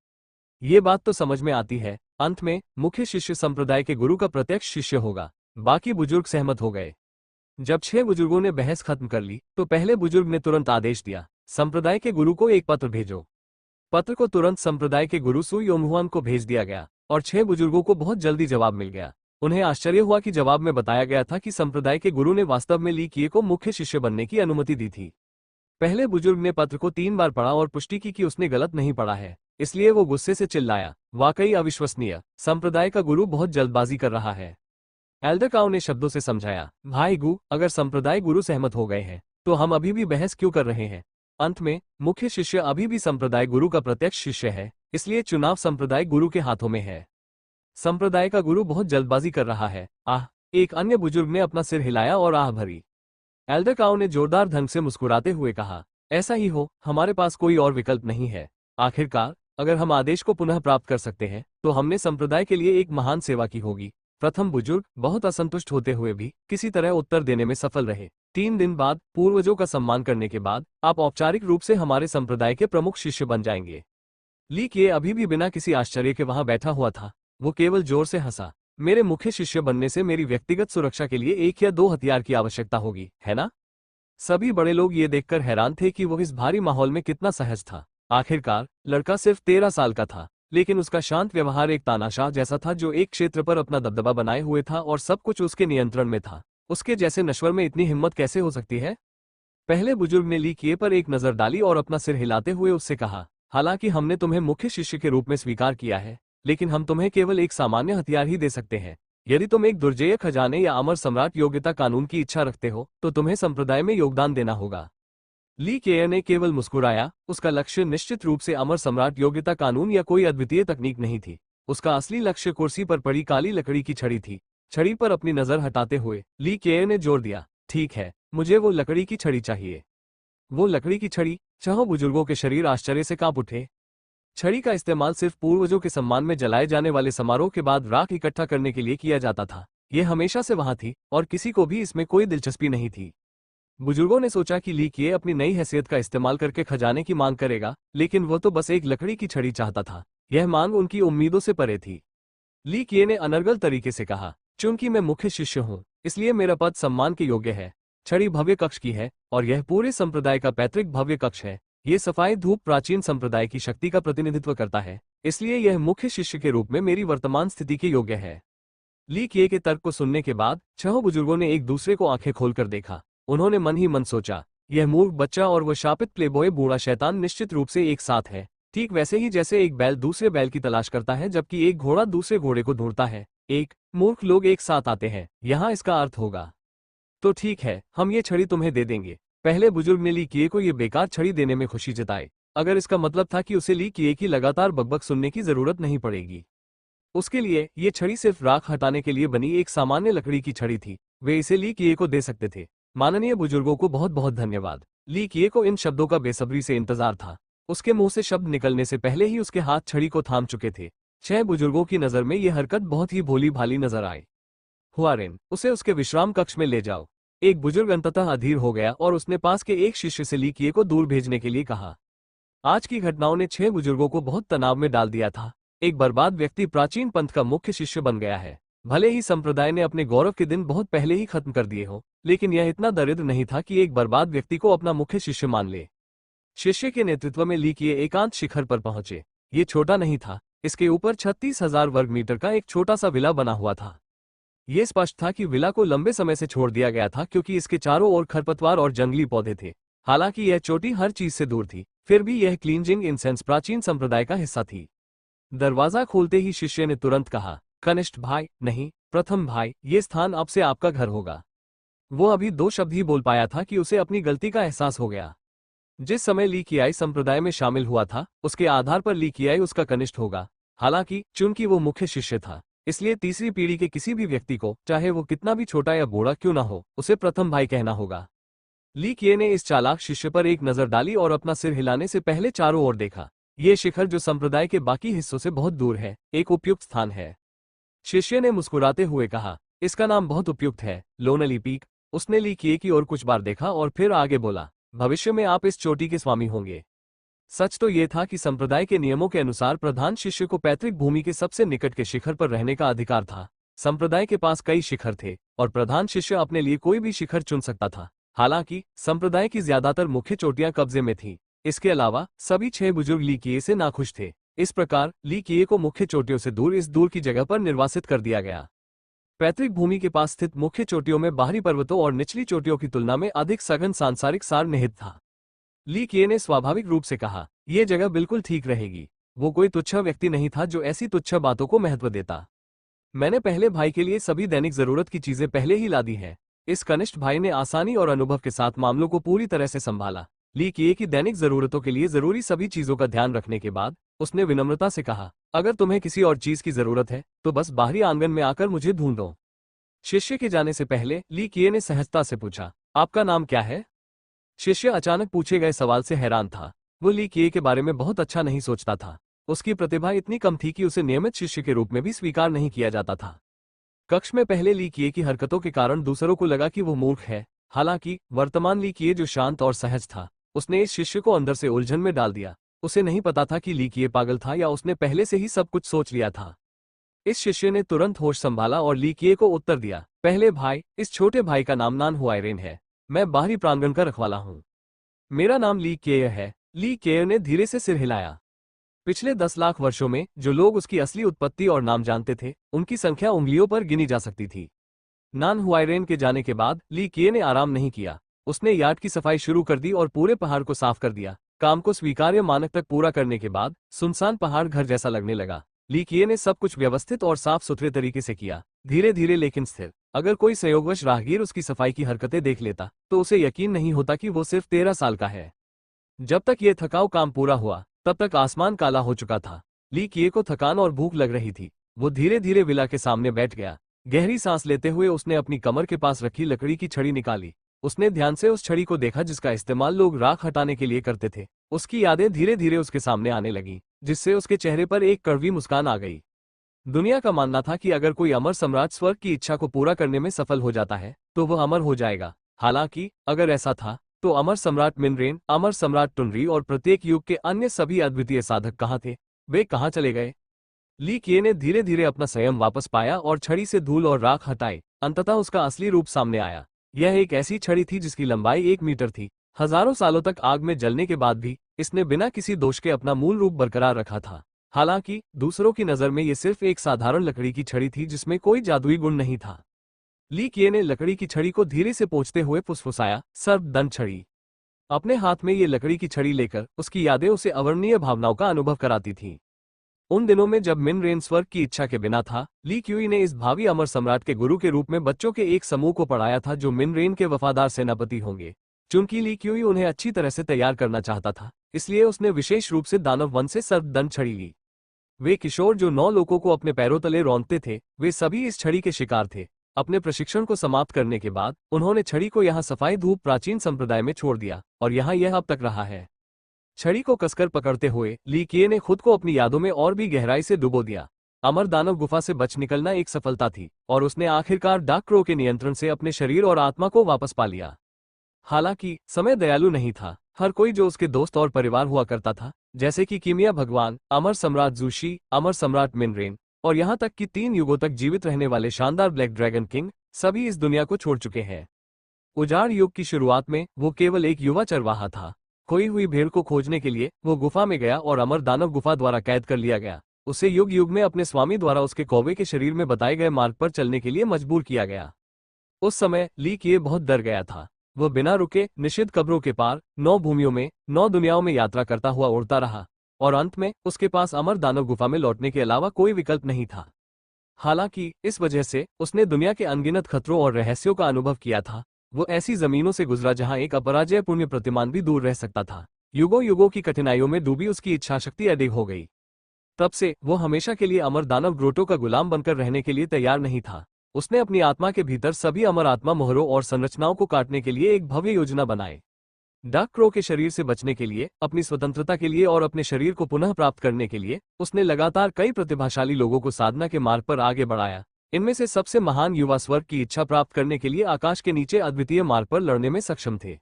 ये बात तो समझ में आती है। अंत में मुख्य शिष्य संप्रदाय के गुरु का प्रत्यक्ष शिष्य होगा। बाकी बुजुर्ग सहमत हो गए। जब 6 बुजुर्गों ने बहस खत्म कर ली तो पहले बुजुर्ग ने तुरंत आदेश दिया, संप्रदाय के गुरु को एक पत्र भेजो। पत्र को तुरंत संप्रदाय के गुरु सु योंगहुआन को भेज दिया गया और 6 बुजुर्गों को बहुत जल्दी जवाब मिल गया। उन्हें आश्चर्य हुआ कि जवाब में बताया गया था कि संप्रदाय के गुरु ने वास्तव में ली किए को मुख्य शिष्य बनने की अनुमति दी थी। पहले बुजुर्ग ने पत्र को 3 बार पढ़ा और पुष्टि की कि उसने गलत नहीं पढ़ा है, इसलिए वो गुस्से से चिल्लाया, वाकई अविश्वसनीय, संप्रदाय का गुरु बहुत जल्दबाजी कर रहा है। एल्डर काउ ने शब्दों से समझाया, भाई गु, अगर संप्रदाय गुरु सहमत हो गए हैं तो हम अभी भी बहस क्यों कर रहे हैं? अंत में मुख्य शिष्य अभी भी संप्रदाय गुरु का प्रत्यक्ष शिष्य है, इसलिए चुनाव संप्रदाय गुरु के हाथों में है। संप्रदाय का गुरु बहुत जल्दबाजी कर रहा है। आह! एक अन्य बुजुर्ग ने अपना सिर हिलाया और आह भरी। एल्डर काउ ने जोरदार ढंग से मुस्कुराते हुए कहा, ऐसा ही हो, हमारे पास कोई और विकल्प नहीं है। आखिरकार अगर हम आदेश को पुनः प्राप्त कर सकते हैं तो हमने संप्रदाय के लिए एक महान सेवा की होगी। प्रथम बुजुर्ग बहुत असंतुष्ट होते हुए भी किसी तरह उत्तर देने में सफल रहे। 3 दिन बाद पूर्वजों का सम्मान करने के बाद आप औपचारिक रूप से हमारे संप्रदाय के प्रमुख शिष्य बन जाएंगे। ली किए अभी भी बिना किसी आश्चर्य के वहां बैठा हुआ था। वो केवल जोर से हंसा। मेरे मुख्य शिष्य बनने से मेरी व्यक्तिगत सुरक्षा के लिए 1 या 2 हथियार की आवश्यकता होगी, है ना? सभी बड़े लोग ये देखकर हैरान थे कि वो इस भारी माहौल में कितना सहज था। आखिरकार लड़का सिर्फ 13 साल का था, लेकिन उसका शांत व्यवहार एक तानाशाह जैसा था जो एक क्षेत्र पर अपना दबदबा बनाए हुए था और सब कुछ उसके नियंत्रण में था। उसके जैसे नश्वर में इतनी हिम्मत कैसे हो सकती है? पहले बुजुर्ग ने ली किए पर एक नजर डाली और अपना सिर हिलाते हुए उससे कहा, हालांकि हमने तुम्हें मुख्य शिष्य के रूप में स्वीकार किया है, लेकिन हम तुम्हें केवल एक सामान्य हथियार ही दे सकते हैं। यदि तुम एक दुर्जेय खजाने या अमर सम्राट योग्यता कानून की इच्छा रखते हो तो तुम्हें संप्रदाय में योगदान देना होगा। ली केयर ने केवल मुस्कुराया। उसका लक्ष्य निश्चित रूप से अमर सम्राट योग्यता कानून या कोई अद्वितीय तकनीक नहीं थी। उसका असली लक्ष्य कुर्सी पर पड़ी काली लकड़ी की छड़ी थी। छड़ी पर अपनी नजर हटाते हुए ली केयर ने जोर दिया, ठीक है, मुझे वो लकड़ी की छड़ी चाहिए। वो लकड़ी की छड़ी? चाहो बुजुर्गों के शरीर आश्चर्य से कांप उठे। छड़ी का इस्तेमाल सिर्फ पूर्वजों के सम्मान में जलाए जाने वाले समारोह के बाद राख इकट्ठा करने के लिए किया जाता था। यह हमेशा से वहां थी और किसी को भी इसमें कोई दिलचस्पी नहीं थी। बुजुर्गों ने सोचा कि ली किए अपनी नई हैसियत का इस्तेमाल करके खजाने की मांग करेगा, लेकिन वो तो बस एक लकड़ी की छड़ी चाहता था। यह मांग उनकी उम्मीदों से परे थी। ली किए ने अनर्गल तरीके से कहा, चूंकि मैं मुख्य शिष्य हूं, इसलिए मेरा पद सम्मान के योग्य है। छड़ी भव्य कक्ष की है और यह पूरे संप्रदाय का पैतृक भव्य कक्ष है। ये सफाई धूप प्राचीन संप्रदाय की शक्ति का प्रतिनिधित्व करता है, इसलिए यह मुख्य शिष्य के रूप में मेरी वर्तमान स्थिति के योग्य है। ली किए के तर्क को सुनने के बाद छह बुजुर्गों ने एक दूसरे को आंखें खोलकर देखा। उन्होंने मन ही मन सोचा, यह मूर्ख बच्चा और वह शापित प्लेबॉय बूढ़ा शैतान निश्चित रूप से एक साथ है। ठीक वैसे ही जैसे एक बैल दूसरे बैल की तलाश करता है जबकि एक घोड़ा दूसरे घोड़े को ढूंढता है। एक मूर्ख लोग एक साथ आते हैं, यहाँ इसका अर्थ होगा। तो ठीक है, हम ये छड़ी तुम्हें दे देंगे। पहले बुजुर्ग ने ली किए को ये बेकार छड़ी देने में खुशी जताई। अगर इसका मतलब था कि उसे ली किए की लगातार बकबक सुनने की जरूरत नहीं पड़ेगी। उसके लिए ये छड़ी सिर्फ राख हटाने के लिए बनी एक सामान्य लकड़ी की छड़ी थी। वे इसे ली किए को दे सकते थे। माननीय बुजुर्गों को बहुत बहुत धन्यवाद। ली किए को इन शब्दों का बेसब्री से इंतजार था। उसके मुंह से शब्द निकलने से पहले ही उसके हाथ छड़ी को थाम चुके थे। छह बुजुर्गों की नजर में यह हरकत बहुत ही भोली भाली नजर आई। हुआरेन, उसे उसके विश्राम कक्ष में ले जाओ। एक बुजुर्ग अंततः अधीर हो गया और उसने पास के एक शिष्य से ली किए को दूर भेजने के लिए कहा। आज की घटनाओं ने छह बुजुर्गों को बहुत तनाव में डाल दिया था। एक बर्बाद व्यक्ति प्राचीन पंथ का मुख्य शिष्य बन गया है। भले ही संप्रदाय ने अपने गौरव के दिन बहुत पहले ही खत्म कर दिए हो, लेकिन यह इतना दरिद्र नहीं था कि एक बर्बाद व्यक्ति को अपना मुख्य शिष्य मान ले। शिष्य के नेतृत्व में ली किए एकांत शिखर पर पहुंचे। ये छोटा नहीं था। इसके ऊपर 36,000 वर्ग मीटर का एक छोटा सा विला बना हुआ था। ये स्पष्ट था कि विला को लंबे समय से छोड़ दिया गया था क्योंकि इसके चारों ओर खरपतवार और जंगली पौधे थे। हालांकि यह चोटी हर चीज से दूर थी, फिर भी यह क्लींजिंग इंसेंस प्राचीन संप्रदाय का हिस्सा थी। दरवाजा खोलते ही शिष्य ने तुरंत कहा, कनिष्ठ भाई, नहीं, प्रथम भाई, ये स्थान अब से आपका घर होगा। वो अभी दो शब्द ही बोल पाया था कि उसे अपनी गलती का एहसास हो गया। जिस समय ली कियाई संप्रदाय में शामिल हुआ था, उसके आधार पर ली कियाई उसका कनिष्ठ होगा। हालांकि चूंकि वो मुख्य शिष्य था, इसलिए तीसरी पीढ़ी के किसी भी व्यक्ति को, चाहे वो कितना भी छोटा या बूढ़ा क्यों ना हो, उसे प्रथम भाई कहना होगा। ली किए ने इस चालाक शिष्य पर एक नजर डाली और अपना सिर हिलाने से पहले चारों ओर देखा। ये शिखर जो संप्रदाय के बाकी हिस्सों से बहुत दूर है, एक उपयुक्त स्थान है। शिष्य ने मुस्कुराते हुए कहा, इसका नाम बहुत उपयुक्त है, लोनली पीक। उसने ली किए की ओर कुछ बार देखा और फिर आगे बोला, भविष्य में आप इस चोटी के स्वामी होंगे। सच तो यह था कि संप्रदाय के नियमों के अनुसार प्रधान शिष्य को पैतृक भूमि के सबसे निकट के शिखर पर रहने का अधिकार था। संप्रदाय के पास कई शिखर थे और प्रधान शिष्य अपने लिए कोई भी शिखर चुन सकता था। हालांकि संप्रदाय की ज्यादातर मुख्य चोटियां कब्जे में थीं। इसके अलावा सभी छह बुजुर्ग ली किए से नाखुश थे। इस प्रकार ली किए को मुख्य चोटियों से दूर इस दूर की जगह पर निर्वासित कर दिया गया। पैतृक भूमि के पास स्थित मुख्य चोटियों में बाहरी पर्वतों और निचली चोटियों की तुलना में अधिक सघन सांसारिक सार निहित था। ली किए ने स्वाभाविक रूप से कहा, यह जगह बिल्कुल ठीक रहेगी। वो कोई तुच्छ व्यक्ति नहीं था जो ऐसी तुच्छ बातों को महत्व देता। मैंने पहले भाई के लिए सभी दैनिक जरूरत की चीजें पहले ही ला दी हैं। इस कनिष्ठ भाई ने आसानी और अनुभव के साथ मामलों को पूरी तरह से संभाला। ली किए की दैनिक जरूरतों के लिए जरूरी सभी चीजों का ध्यान रखने के बाद उसने विनम्रता से कहा, अगर तुम्हें किसी और चीज की जरूरत है तो बस बाहरी आंगन में आकर मुझे ढूंढो। शिष्य के जाने से पहले ली किए ने सहजता से पूछा, आपका नाम क्या है? शिष्य अचानक पूछे गए सवाल से हैरान था। वो ली किए के बारे में बहुत अच्छा नहीं सोचता था। उसकी प्रतिभा इतनी कम थी कि उसे नियमित शिष्य के रूप में भी स्वीकार नहीं किया जाता था। कक्ष में पहले ली किए की हरकतों के कारण दूसरों को लगा कि वो मूर्ख है। हालांकि वर्तमान ली किए जो शांत और सहज था, उसने इस शिष्य को अंदर से उलझन में डाल दिया। उसे नहीं पता था कि ली किए पागल था या उसने पहले से ही सब कुछ सोच लिया था। इस शिष्य ने तुरंत होश संभाला और ली किए को उत्तर दिया, पहले भाई, इस छोटे भाई का नाम नान हुआयरेन है। मैं बाहरी प्रांगण का रखवाला हूँ। मेरा नाम ली केय है। ली केय ने धीरे से सिर हिलाया। पिछले 10 लाख वर्षों में जो लोग उसकी असली उत्पत्ति और नाम जानते थे, उनकी संख्या उंगलियों पर गिनी जा सकती थी। नान हुआइरेन के जाने के बाद ली किए ने आराम नहीं किया। उसने यार्ड की सफाई शुरू कर दी और पूरे पहाड़ को साफ कर दिया। काम को स्वीकार्य मानक तक पूरा करने के बाद सुनसान पहाड़ घर जैसा लगने लगा। ली किए ने सब कुछ व्यवस्थित और साफ सुथरे तरीके से किया, धीरे धीरे लेकिन स्थिर। अगर कोई संयोगवश राहगीर उसकी सफाई की हरकतें देख लेता तो उसे यकीन नहीं होता कि वो सिर्फ 13 साल का है। जब तक ये थकाऊ काम पूरा हुआ तब तक आसमान काला हो चुका था। ली किए को थकान और भूख लग रही थी। वो धीरे धीरे विला के सामने बैठ गया। गहरी सांस लेते हुए उसने अपनी कमर के पास रखी लकड़ी की छड़ी निकाली। उसने ध्यान से उस छड़ी को देखा जिसका इस्तेमाल लोग राख हटाने के लिए करते थे। उसकी यादें धीरे धीरे उसके सामने आने लगीं, जिससे उसके चेहरे पर एक कड़वी मुस्कान आ गई। दुनिया का मानना था कि अगर कोई अमर सम्राट स्वर्ग की इच्छा को पूरा करने में सफल हो जाता है तो वह अमर हो जाएगा। हालांकि अगर ऐसा था तो अमर सम्राट मिनरेन, अमर सम्राट टुनरी और प्रत्येक युग के अन्य सभी अद्वितीय साधक कहाँ थे? वे कहाँ चले गए? ली किए ने धीरे धीरे अपना संयम वापस पाया और छड़ी से धूल और राख हटाई। अंततः उसका असली रूप सामने आया। यह एक ऐसी छड़ी थी जिसकी लंबाई 1 मीटर थी। हजारों सालों तक आग में जलने के बाद भी इसने बिना किसी दोष के अपना मूल रूप बरकरार रखा था। हालांकि दूसरों की नजर में ये सिर्फ एक साधारण लकड़ी की छड़ी थी जिसमें कोई जादुई गुण नहीं था। ली किए ने लकड़ी की छड़ी को धीरे से पोंछते हुए फुसफुसाया, सर्पदंड छड़ी। अपने हाथ में ये लकड़ी की छड़ी लेकर उसकी यादें उसे अवर्णनीय भावनाओं का अनुभव कराती थीं। उन दिनों में जब मिनरेन स्वर्ग की इच्छा के बिना था, ली क्यूई ने इस भावी अमर सम्राट के गुरु के रूप में बच्चों के एक समूह को पढ़ाया था जो मिनरेन के वफादार सेनापति होंगे। चूंकि ली क्यूई उन्हें अच्छी तरह से तैयार करना चाहता था, इसलिए उसने विशेष रूप से दानव वन से सर्पदंड छड़ी ली। वे किशोर जो 9 लोगों को अपने पैरों तले रौंदते थे, वे सभी इस छड़ी के शिकार थे। अपने प्रशिक्षण को समाप्त करने के बाद उन्होंने छड़ी को यहाँ सफाई धूप प्राचीन संप्रदाय में छोड़ दिया और यहाँ यह अब तक रहा है। छड़ी को कसकर पकड़ते हुए ली किए ने खुद को अपनी यादों में और भी गहराई से डुबो दिया। अमर दानव गुफा से बच निकलना एक सफलता थी और उसने आखिरकार डार्क क्रो के नियंत्रण से अपने शरीर और आत्मा को वापस पा लिया। हालांकि समय दयालु नहीं था। हर कोई जो उसके दोस्त और परिवार हुआ करता था, जैसे कि कीमिया भगवान, अमर सम्राट जूशी, अमर सम्राट मिनरेन और यहाँ तक कि 3 युगों तक जीवित रहने वाले शानदार ब्लैक ड्रैगन किंग, सभी इस दुनिया को छोड़ चुके हैं। उजाड़ युग की शुरुआत में वो केवल एक युवा चरवाहा था। खोई हुई भेड़ को खोजने के लिए वो गुफा में गया और अमर दानव गुफा द्वारा कैद कर लिया गया। उसे युग युग में अपने स्वामी द्वारा उसके कौवे के शरीर में बताए गए मार्ग पर चलने के लिए मजबूर किया गया। उस समय ली किए बहुत डर गया था। वह बिना रुके निषिद्ध कब्रों के पार 9 भूमियों में 9 दुनियाओं में यात्रा करता हुआ उड़ता रहा और अंत में उसके पास अमर दानव गुफा में लौटने के अलावा कोई विकल्प नहीं था। हालांकि इस वजह से उसने दुनिया के अनगिनत खतरों और रहस्यों का अनुभव किया था। वो ऐसी जमीनों से गुजरा जहां एक अपराजय पुण्य प्रतिमान भी दूर रह सकता था। युगों युगों की कठिनाइयों में डूबी उसकी इच्छाशक्ति अडिग हो गई। तब से वो हमेशा के लिए अमर दानव ग्रोटो का गुलाम बनकर रहने के लिए तैयार नहीं था। उसने अपनी आत्मा के भीतर सभी अमर आत्मा मोहरों और संरचनाओं को काटने के लिए एक भव्य योजना बनाई। डार्क क्रो के शरीर से बचने के लिए, अपनी स्वतंत्रता के लिए और अपने शरीर को पुनः प्राप्त करने के लिए उसने लगातार कई प्रतिभाशाली लोगों को साधना के मार्ग पर आगे बढ़ाया। इनमें से सबसे महान युवा स्वर्ग की इच्छा प्राप्त करने के लिए आकाश के नीचे अद्वितीय मार्ग पर लड़ने में सक्षम थे।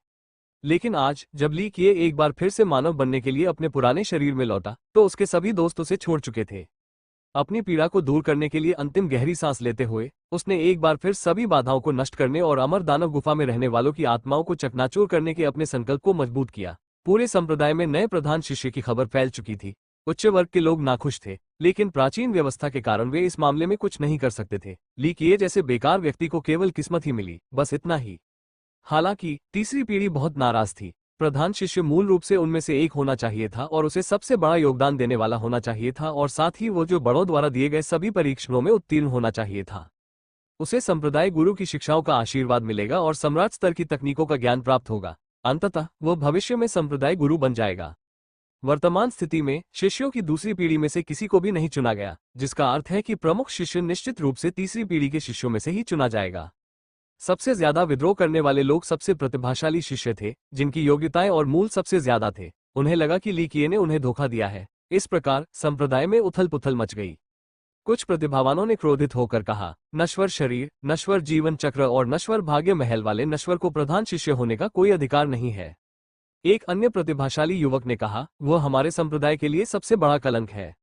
लेकिन आज जब ली किए एक बार फिर से मानव बनने के लिए अपने पुराने शरीर में लौटा तो उसके सभी दोस्त उसे छोड़ चुके थे। अपनी पीड़ा को दूर करने के लिए अंतिम गहरी सांस लेते हुए उसने एक बार फिर सभी बाधाओं को नष्ट करने और अमर दानव गुफा में रहने वालों की आत्माओं को चकनाचूर करने के अपने संकल्प को मजबूत किया। पूरे संप्रदाय में नए प्रधान शिष्य की खबर फैल चुकी थी। उच्च वर्ग के लोग नाखुश थे, लेकिन प्राचीन व्यवस्था के कारण वे इस मामले में कुछ नहीं कर सकते थे। ली किए जैसे बेकार व्यक्ति को केवल किस्मत ही मिली, बस इतना ही। हालांकि तीसरी पीढ़ी बहुत नाराज थी। प्रधान शिष्य मूल रूप से उनमें से एक होना चाहिए था और उसे सबसे बड़ा योगदान देने वाला होना चाहिए था और साथ ही वो जो बड़ों द्वारा दिए गए सभी परीक्षणों में उत्तीर्ण होना चाहिए था। उसे संप्रदाय गुरु की शिक्षाओं का आशीर्वाद मिलेगा और सम्राट स्तर की तकनीकों का ज्ञान प्राप्त होगा। अंततः वो भविष्य में संप्रदाय गुरु बन जाएगा। वर्तमान स्थिति में शिष्यों की दूसरी पीढ़ी में से किसी को भी नहीं चुना गया, जिसका अर्थ है कि प्रमुख शिष्य निश्चित रूप से तीसरी पीढ़ी के शिष्यों में से ही चुना जाएगा। सबसे ज्यादा विद्रोह करने वाले लोग सबसे प्रतिभाशाली शिष्य थे, जिनकी योग्यताएं और मूल सबसे ज्यादा थे। उन्हें लगा कि ली किए ने उन्हें धोखा दिया है। इस प्रकार संप्रदाय में उथल पुथल मच गई। कुछ प्रतिभावानों ने क्रोधित होकर कहा, नश्वर शरीर, नश्वर जीवन चक्र और नश्वर भाग्य महल वाले नश्वर को प्रधान शिष्य होने का कोई अधिकार नहीं है। एक अन्य प्रतिभाशाली युवक ने कहा, वह हमारे संप्रदाय के लिए सबसे बड़ा कलंक है।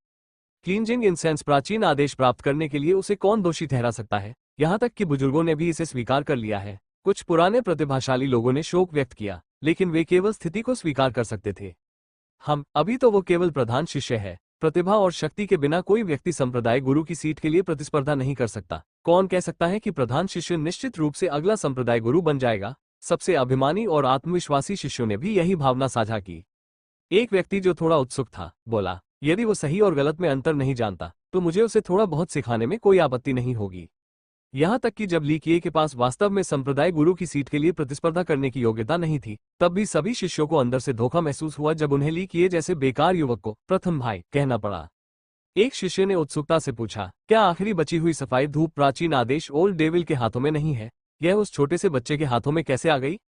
क्लींजिंग इंसेंस प्राचीन आदेश प्राप्त करने के लिए उसे कौन दोषी ठहरा सकता है? यहाँ तक कि बुजुर्गों ने भी इसे स्वीकार कर लिया है। कुछ पुराने प्रतिभाशाली लोगों ने शोक व्यक्त किया, लेकिन वे केवल स्थिति को स्वीकार कर सकते थे। अभी तो वो केवल प्रधान शिष्य है, प्रतिभा और शक्ति के बिना कोई व्यक्ति संप्रदाय गुरु की सीट के लिए प्रतिस्पर्धा नहीं कर सकता। कौन कह सकता है कि प्रधान शिष्य निश्चित रूप से अगला संप्रदाय गुरु बन जाएगा? सबसे अभिमानी और आत्मविश्वासी शिष्यों ने भी यही भावना साझा की। एक व्यक्ति जो थोड़ा उत्सुक था बोला, यदि वो सही और गलत में अंतर नहीं जानता तो मुझे उसे थोड़ा बहुत सिखाने में कोई आपत्ति नहीं होगी। यहाँ तक कि जब ली किए के पास वास्तव में संप्रदाय गुरु की सीट के लिए प्रतिस्पर्धा करने की योग्यता नहीं थी, तब भी सभी शिष्यों को अंदर से धोखा महसूस हुआ जब उन्हें ली किए जैसे बेकार युवक को प्रथम भाई कहना पड़ा। एक शिष्य ने उत्सुकता से पूछा, क्या आखिरी बची हुई सफाई धूप प्राचीन आदेश ओल्ड डेविल के हाथों में नहीं है? यह उस छोटे से बच्चे के हाथों में कैसे आ गई?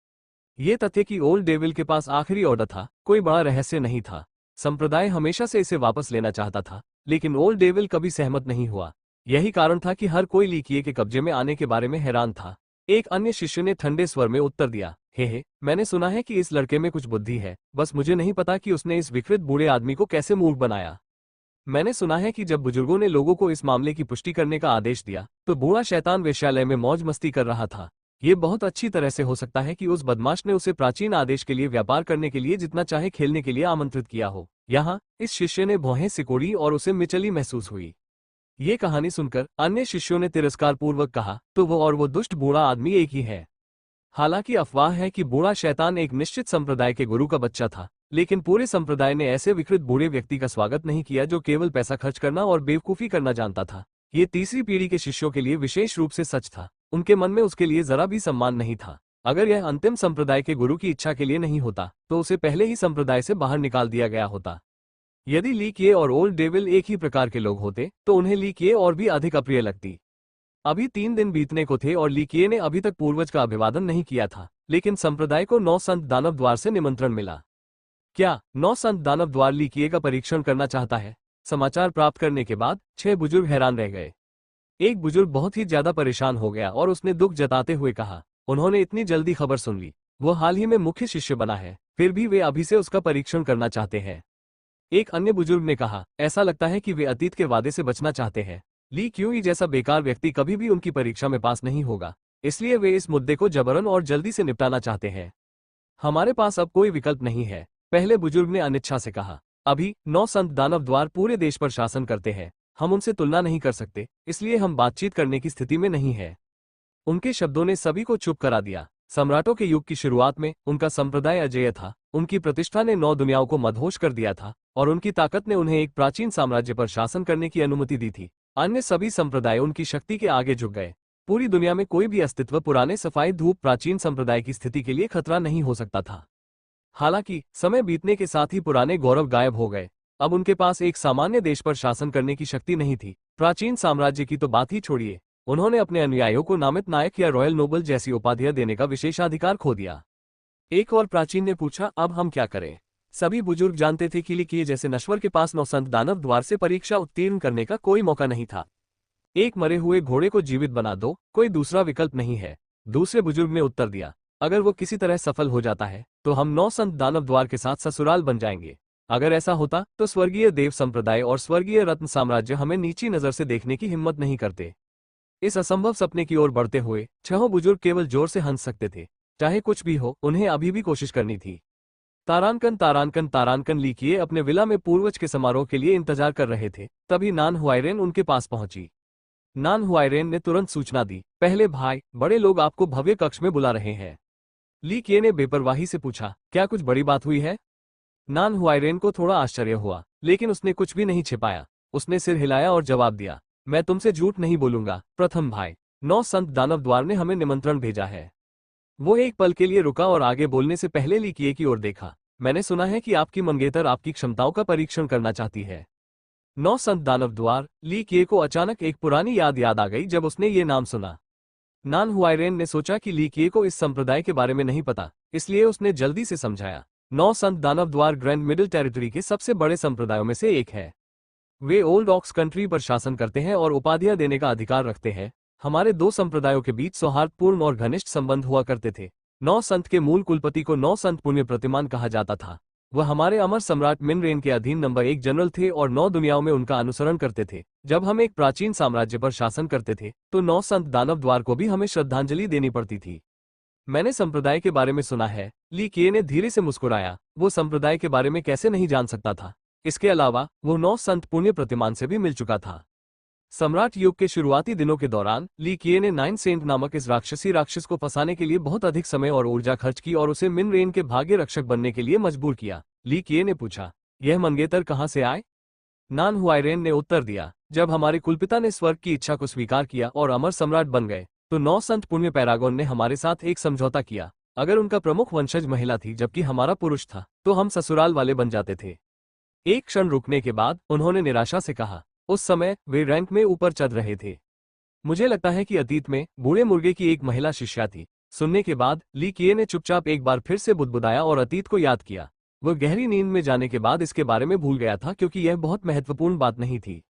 ये तथ्य कि ओल्ड डेविल के पास आखिरी ऑर्डर था कोई बड़ा रहस्य नहीं था। संप्रदाय हमेशा से इसे वापस लेना चाहता था, लेकिन ओल्ड डेविल कभी सहमत नहीं हुआ। यही कारण था कि हर कोई ली किए के कब्जे में आने के बारे में हैरान था। एक अन्य शिष्य ने ठंडे स्वर में उत्तर दिया, हे मैंने सुना है कि इस लड़के में कुछ बुद्धि है, बस मुझे नहीं पता कि उसने इस विकृत बूढ़े आदमी को कैसे मूर्ख बनाया। मैंने सुना है कि जब बुजुर्गों ने लोगों को इस मामले की पुष्टि करने का आदेश दिया तो बूढ़ा शैतान वेश्यालय में मौज मस्ती कर रहा था। ये बहुत अच्छी तरह से हो सकता है कि उस बदमाश ने उसे प्राचीन आदेश के लिए व्यापार करने के लिए जितना चाहे खेलने के लिए आमंत्रित किया हो। यहाँ इस शिष्य ने भौहें सिकोड़ी और उसे मिचली महसूस हुई। ये कहानी सुनकर अन्य शिष्यों ने तिरस्कारपूर्वक कहा, तो वो दुष्ट बूढ़ा आदमी एक ही है। हालांकि अफवाह है कि बूढ़ा शैतान एक निश्चित संप्रदाय के गुरु का बच्चा था, लेकिन पूरे संप्रदाय ने ऐसे विकृत बूढ़े व्यक्ति का स्वागत नहीं किया जो केवल पैसा खर्च करना और बेवकूफी करना जानता था। ये तीसरी पीढ़ी के शिष्यों के लिए विशेष रूप से सच था। उनके मन में उसके लिए जरा भी सम्मान नहीं था। अगर यह अंतिम संप्रदाय के गुरु की इच्छा के लिए नहीं होता तो उसे पहले ही संप्रदाय से बाहर निकाल दिया गया होता। यदि ली किए और ओल्ड डेविल एक ही प्रकार के लोग होते तो उन्हें ली किए और भी अधिक अप्रिय लगती। अभी 3 दिन बीतने को थे और ली किए ने अभी तक पूर्वज का अभिवादन नहीं किया था, लेकिन संप्रदाय को 9 संत दानव द्वार से निमंत्रण मिला। क्या 9 संत दानव द्वार ली किए का परीक्षण करना चाहता है? समाचार प्राप्त करने के बाद 6 बुजुर्ग हैरान रह गए। एक बुजुर्ग बहुत ही ज्यादा परेशान हो गया और उसने दुख जताते हुए कहा, उन्होंने इतनी जल्दी खबर सुन ली। वो हाल ही में मुख्य शिष्य बना है, फिर भी वे अभी से उसका परीक्षण करना चाहते हैं। एक अन्य बुजुर्ग ने कहा, ऐसा लगता है कि वे अतीत के वादे से बचना चाहते हैं। ली क्यूई जैसा बेकार व्यक्ति कभी भी उनकी परीक्षा में पास नहीं होगा, इसलिए वे इस मुद्दे को जबरन और जल्दी से निपटाना चाहते हैं। हमारे पास अब कोई विकल्प नहीं है, पहले बुजुर्ग ने अनिच्छा से कहा। अभी 9 संत दानव द्वार पूरे देश पर शासन करते हैं, हम उनसे तुलना नहीं कर सकते, इसलिए हम बातचीत करने की स्थिति में नहीं है। उनके शब्दों ने सभी को चुप करा दिया। सम्राटों के युग की शुरुआत में उनका संप्रदाय अजेय था। उनकी प्रतिष्ठा ने 9 दुनियाओं को मदहोश कर दिया था और उनकी ताकत ने उन्हें एक प्राचीन साम्राज्य पर शासन करने की अनुमति दी थी। अन्य सभी संप्रदाय उनकी शक्ति के आगे झुक गए। पूरी दुनिया में कोई भी अस्तित्व पुराने सफाई धूप प्राचीन संप्रदाय की स्थिति के लिए खतरा नहीं हो सकता था। हालांकि समय बीतने के साथ ही पुराने गौरव गायब हो गए। अब उनके पास एक सामान्य देश पर शासन करने की शक्ति नहीं थी। प्राचीन साम्राज्य की तो बात ही छोड़िए, उन्होंने अपने अनुयायियों को नामित नायक या रॉयल नोबल जैसी उपाधियां देने का विशेषाधिकार खो दिया। एक और प्राचीन ने पूछा, अब हम क्या करें? सभी बुजुर्ग जानते थे कि ली किए जैसे नश्वर के पास 9 संत दानव द्वार से परीक्षा उत्तीर्ण करने का कोई मौका नहीं था। एक मरे हुए घोड़े को जीवित बना दो, कोई दूसरा विकल्प नहीं है। दूसरे बुजुर्ग ने उत्तर दिया, अगर वो किसी तरह सफल हो जाता है तो हम 9 संत दानव द्वार के साथ ससुराल बन जाएंगे। अगर ऐसा होता तो स्वर्गीय देव संप्रदाय और स्वर्गीय रत्न साम्राज्य हमें नीची नजर से देखने की हिम्मत नहीं करते। इस असंभव सपने की ओर बढ़ते हुए 6 बुजुर्ग केवल जोर से हंस सकते थे। चाहे कुछ भी हो, उन्हें अभी भी कोशिश करनी थी। तारानकन तारानकन तारानकन ली किए अपने विला में पूर्वज के समारोह के लिए इंतजार कर रहे थे। तभी नान हुआइरेन उनके पास पहुंची। नान हुआइरेन ने तुरंत सूचना दी, पहले भाई, बड़े लोग आपको भव्य कक्ष में बुला रहे हैं। ली किए ने बेपरवाही से पूछा, क्या कुछ बड़ी बात हुई है? नान हुआइरेन को थोड़ा आश्चर्य हुआ, लेकिन उसने कुछ भी नहीं छिपाया। उसने सिर हिलाया और जवाब दिया, मैं तुमसे झूठ नहीं बोलूंगा प्रथम भाई, 9 संत दानव द्वार ने हमें निमंत्रण भेजा है। वो एक पल के लिए रुका और आगे बोलने से पहले ली किए की ओर देखा। मैंने सुना है कि आपकी मंगेतर आपकी क्षमताओं का परीक्षण करना चाहती है। 9 संत दानव द्वार। ली किए को अचानक एक पुरानी याद आ गई जब उसने ये नाम सुना। नान हुआइरेन ने सोचा कि ली किए को इस संप्रदाय के बारे में नहीं पता, इसलिए उसने जल्दी से समझाया। 9 संत दानव द्वार ग्रैंड मिडिल टेरिटरी के सबसे बड़े संप्रदायों में से एक है। वे ओल्ड ऑक्स कंट्री पर शासन करते हैं और उपाधियां देने का अधिकार रखते हैं। हमारे 2 संप्रदायों के बीच सौहार्दपूर्ण और घनिष्ठ संबंध हुआ करते थे। 9 संत के मूल कुलपति को 9 संत पुण्य प्रतिमान कहा जाता था। वह हमारे अमर सम्राट मिनरेन के अधीन नंबर 1 जनरल थे और 9 दुनियाओं में उनका अनुसरण करते थे। जब हम एक प्राचीन साम्राज्य पर शासन करते थे तो 9 संत दानव द्वार को भी हमें श्रद्धांजलि देनी पड़ती थी। मैंने संप्रदाय के बारे में सुना है। ली किए ने धीरे से मुस्कुराया। वो संप्रदाय के बारे में कैसे नहीं जान सकता था। इसके अलावा वो 9 संत पुण्य प्रतिमान से भी मिल चुका था। सम्राट युग के शुरुआती दिनों के दौरान ली किए ने 9 सेंट नामक इस राक्षस को फंसाने के लिए बहुत अधिक समय और ऊर्जा खर्च की और उसे मिन रेन के भाग्य रक्षक बनने के लिए मजबूर किया। ली किए ने पूछा, यह मंगेतर कहाँ से आए? नान हुआइरेन ने उत्तर दिया, जब हमारे कुलपिता ने स्वर्ग की इच्छा को स्वीकार किया और अमर सम्राट बन गए तो 9 संत पुण्य पैरागोन ने हमारे साथ एक समझौता किया। अगर उनका प्रमुख वंशज महिला थी जबकि हमारा पुरुष था तो हम ससुराल वाले बन जाते थे। एक क्षण रुकने के बाद उन्होंने निराशा से कहा, उस समय वे रैंक में ऊपर चढ़ रहे थे। मुझे लगता है कि अतीत में बूढ़े मुर्गे की एक महिला शिष्या थी। सुनने के बाद ली किए ने चुपचाप एक बार फिर से बुदबुदाया और अतीत को याद किया। वह गहरी नींद में जाने के बाद इसके बारे में भूल गया था क्योंकि यह बहुत महत्वपूर्ण बात नहीं थी।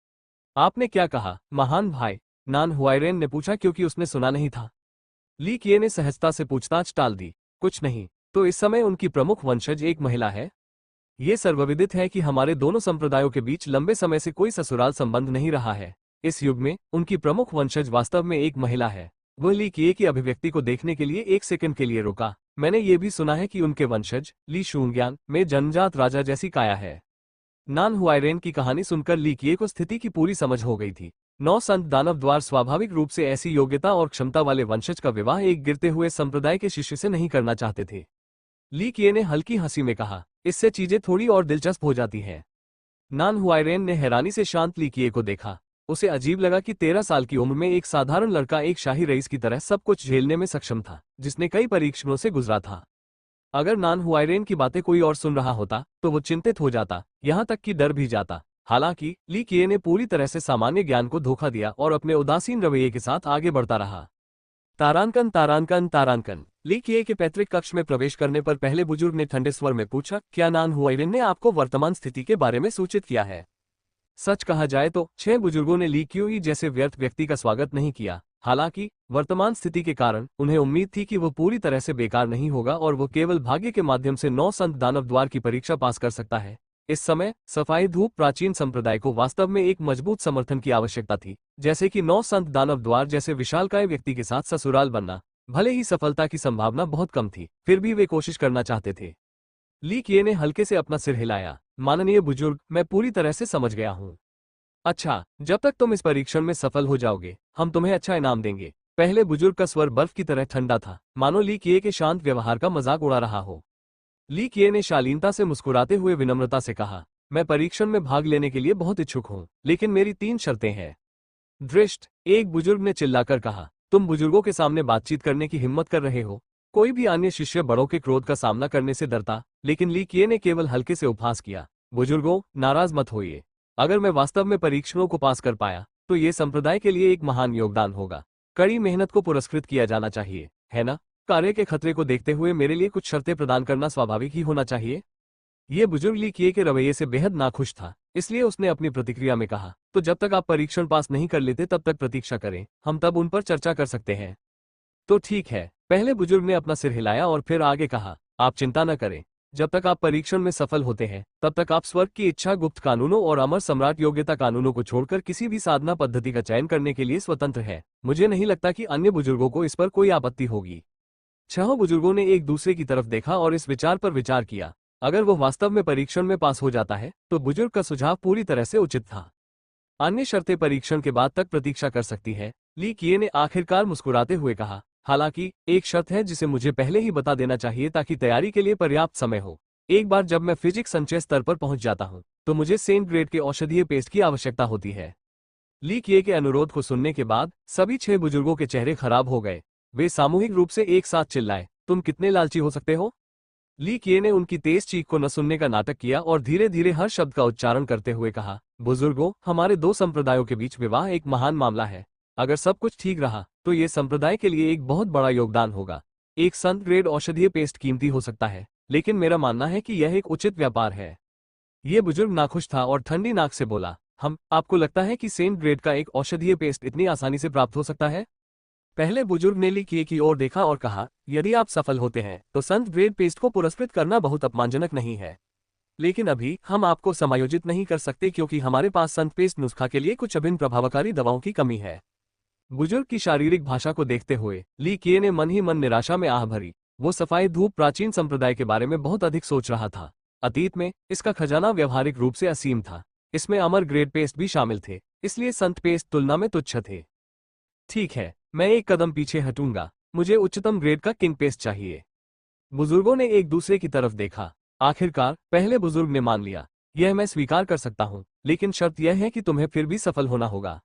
आपने क्या कहा महान भाई? नान हुआइरेन ने पूछा क्योंकि उसने सुना नहीं था। ली किए ने सहजता से पूछताछ टाल दी, कुछ नहीं। तो इस समय उनकी प्रमुख वंशज एक महिला है? ये सर्वविदित है कि हमारे दोनों संप्रदायों के बीच लंबे समय से कोई ससुराल संबंध नहीं रहा है। इस युग में उनकी प्रमुख वंशज वास्तव में एक महिला है। वह ली किए की अभिव्यक्ति को देखने के लिए एक सेकंड के लिए रुका। मैंने ये भी सुना है कि उनके वंशज ली शूंग्यान में जन्मजात राजा जैसी काया है। नान हुआइरेन की कहानी सुनकर ली किए को स्थिति की पूरी समझ हो गई थी। 9 संत दानव द्वार स्वाभाविक रूप से ऐसी योग्यता और क्षमता वाले वंशज का विवाह एक गिरते हुए संप्रदाय के शिष्य से नहीं करना चाहते थे। ली किए ने हल्की हंसी में कहा, इससे चीजें थोड़ी और दिलचस्प हो जाती हैं। नान हुआइरेन ने हैरानी से शांत ली किए को देखा। उसे अजीब लगा कि 13 साल की उम्र में एक साधारण लड़का एक शाही रईस की तरह सब कुछ झेलने में सक्षम था, जिसने कई परीक्षणों से गुजरा था। अगर नान हुआइरेन की बातें कोई और सुन रहा होता तो वो चिंतित हो जाता, यहाँ तक कि डर भी जाता। हालांकि ली किए ने पूरी तरह से सामान्य ज्ञान को धोखा दिया और अपने उदासीन रवैये के साथ आगे बढ़ता रहा। तारांकन तारांकन तारांकन। ली किए के पैतृक कक्ष में प्रवेश करने पर पहले बुजुर्ग ने ठंडे स्वर में पूछा, क्या नान हुआइरेन ने आपको वर्तमान स्थिति के बारे में सूचित किया है? सच कहा जाए तो 6 बुजुर्गों ने ली क्यूई जैसे व्यर्थ व्यक्ति का स्वागत नहीं किया। हालांकि वर्तमान स्थिति के कारण उन्हें उम्मीद थी कि वो पूरी तरह से बेकार नहीं होगा और वो केवल भाग्य के माध्यम से 9 संत दानव द्वार की परीक्षा पास कर सकता है। इस समय सफाई धूप प्राचीन संप्रदाय को वास्तव में एक मजबूत समर्थन की आवश्यकता थी, जैसे कि 9 संत दानव द्वार जैसे विशालकाय व्यक्ति के साथ ससुराल बनना। भले ही सफलता की संभावना बहुत कम थी, फिर भी वे कोशिश करना चाहते थे। ली किए ने हल्के से अपना सिर हिलाया, माननीय बुजुर्ग, मैं पूरी तरह से समझ गया हूँ। अच्छा, जब तक तुम इस परीक्षण में सफल हो जाओगे हम तुम्हें अच्छा इनाम देंगे। पहले बुजुर्ग का स्वर बर्फ की तरह ठंडा था, मानो ली किए के शांत व्यवहार का मजाक उड़ा रहा हो। ली किए ने शालीनता से मुस्कुराते हुए विनम्रता से कहा, मैं परीक्षण में भाग लेने के लिए बहुत इच्छुक हूँ, लेकिन मेरी 3 शर्तें हैं। दृष्ट, एक बुजुर्ग ने चिल्लाकर कहा, तुम बुजुर्गों के सामने बातचीत करने की हिम्मत कर रहे हो? कोई भी अन्य शिष्य बड़ों के क्रोध का सामना करने से डरता, लेकिन ली किए ने केवल हल्के से उपहास किया। बुजुर्गों, नाराज मत होइए। अगर मैं वास्तव में परीक्षणों को पास कर पाया तो ये संप्रदाय के लिए एक महान योगदान होगा। कड़ी मेहनत को पुरस्कृत किया जाना चाहिए, है ना? कार्य के खतरे को देखते हुए मेरे लिए कुछ शर्तें प्रदान करना स्वाभाविक ही होना चाहिए। ये बुजुर्ग ली किए के रवैये से बेहद नाखुश था, इसलिए उसने अपनी प्रतिक्रिया में कहा, तो जब तक आप परीक्षण पास नहीं कर लेते तब तक प्रतीक्षा करें, हम तब उन पर चर्चा कर सकते हैं। तो ठीक है। पहले बुजुर्ग ने अपना सिर हिलाया और फिर आगे कहा, आप चिंता न करें। जब तक आप परीक्षण में सफल होते हैं तब तक आप स्वर्ग की इच्छा गुप्त कानूनों और अमर सम्राट योग्यता कानूनों को छोड़कर किसी भी साधना पद्धति का चयन करने के लिए स्वतंत्र है। मुझे नहीं लगता कि अन्य बुजुर्गों को इस पर कोई आपत्ति होगी। 6 बुजुर्गों ने एक दूसरे की तरफ देखा और इस विचार पर विचार किया। अगर वो वास्तव में परीक्षण में पास हो जाता है तो बुजुर्ग का सुझाव पूरी तरह से उचित था। अन्य शर्तें परीक्षण के बाद तक प्रतीक्षा कर सकती है, ली किए ने आखिरकार मुस्कुराते हुए कहा। हालांकि एक शर्त है जिसे मुझे पहले ही बता देना चाहिए ताकि तैयारी के लिए पर्याप्त समय हो। एक बार जब मैं फिजिक्स संचय स्तर पर पहुंच जाता हूं तो मुझे सेंट ग्रेड के औषधीय पेस्ट की आवश्यकता होती है। ली किए के अनुरोध को सुनने के बाद सभी 6 बुजुर्गों के चेहरे खराब हो गए। वे सामूहिक रूप से एक साथ चिल्लाए, तुम कितने लालची हो सकते हो? ली किए ने उनकी तेज चीख को न सुनने का नाटक किया और धीरे धीरे हर शब्द का उच्चारण करते हुए कहा, बुजुर्गों, हमारे 2 संप्रदायों के बीच विवाह एक महान मामला है। अगर सब कुछ ठीक रहा तो ये संप्रदाय के लिए एक बहुत बड़ा योगदान होगा। एक संत ग्रेड औषधीय पेस्ट कीमती हो सकता है, लेकिन मेरा मानना है कि यह एक उचित व्यापार है। ये बुजुर्ग नाखुश था और ठंडी नाक से बोला, आपको लगता है कि सेंट ग्रेड का एक औषधीय पेस्ट इतनी आसानी से प्राप्त हो सकता है? पहले बुजुर्ग ने ली किए की ओर देखा और कहा, यदि आप सफल होते हैं तो संत ग्रेड पेस्ट को पुरस्कृत करना बहुत अपमानजनक नहीं है, लेकिन अभी हम आपको समायोजित नहीं कर सकते क्योंकि हमारे पास संत पेस्ट नुस्खा के लिए कुछ अभिन्न प्रभावकारी दवाओं की कमी है। बुजुर्ग की शारीरिक भाषा को देखते हुए ली किए ने मन ही मन निराशा में आह भरी। वो सफाई धूप प्राचीन संप्रदाय के बारे में बहुत अधिक सोच रहा था। अतीत में इसका खजाना व्यवहारिक रूप से असीम था। इसमें अमर ग्रेड पेस्ट भी शामिल थे, इसलिए संत पेस्ट तुलना में तुच्छ थे। ठीक है, मैं एक कदम पीछे हटूंगा, मुझे उच्चतम ग्रेड का किंग पेस्ट चाहिए। बुजुर्गों ने एक दूसरे की तरफ देखा। आखिरकार पहले बुजुर्ग ने मान लिया, यह मैं स्वीकार कर सकता हूं, लेकिन शर्त यह है कि तुम्हें फिर भी सफल होना होगा।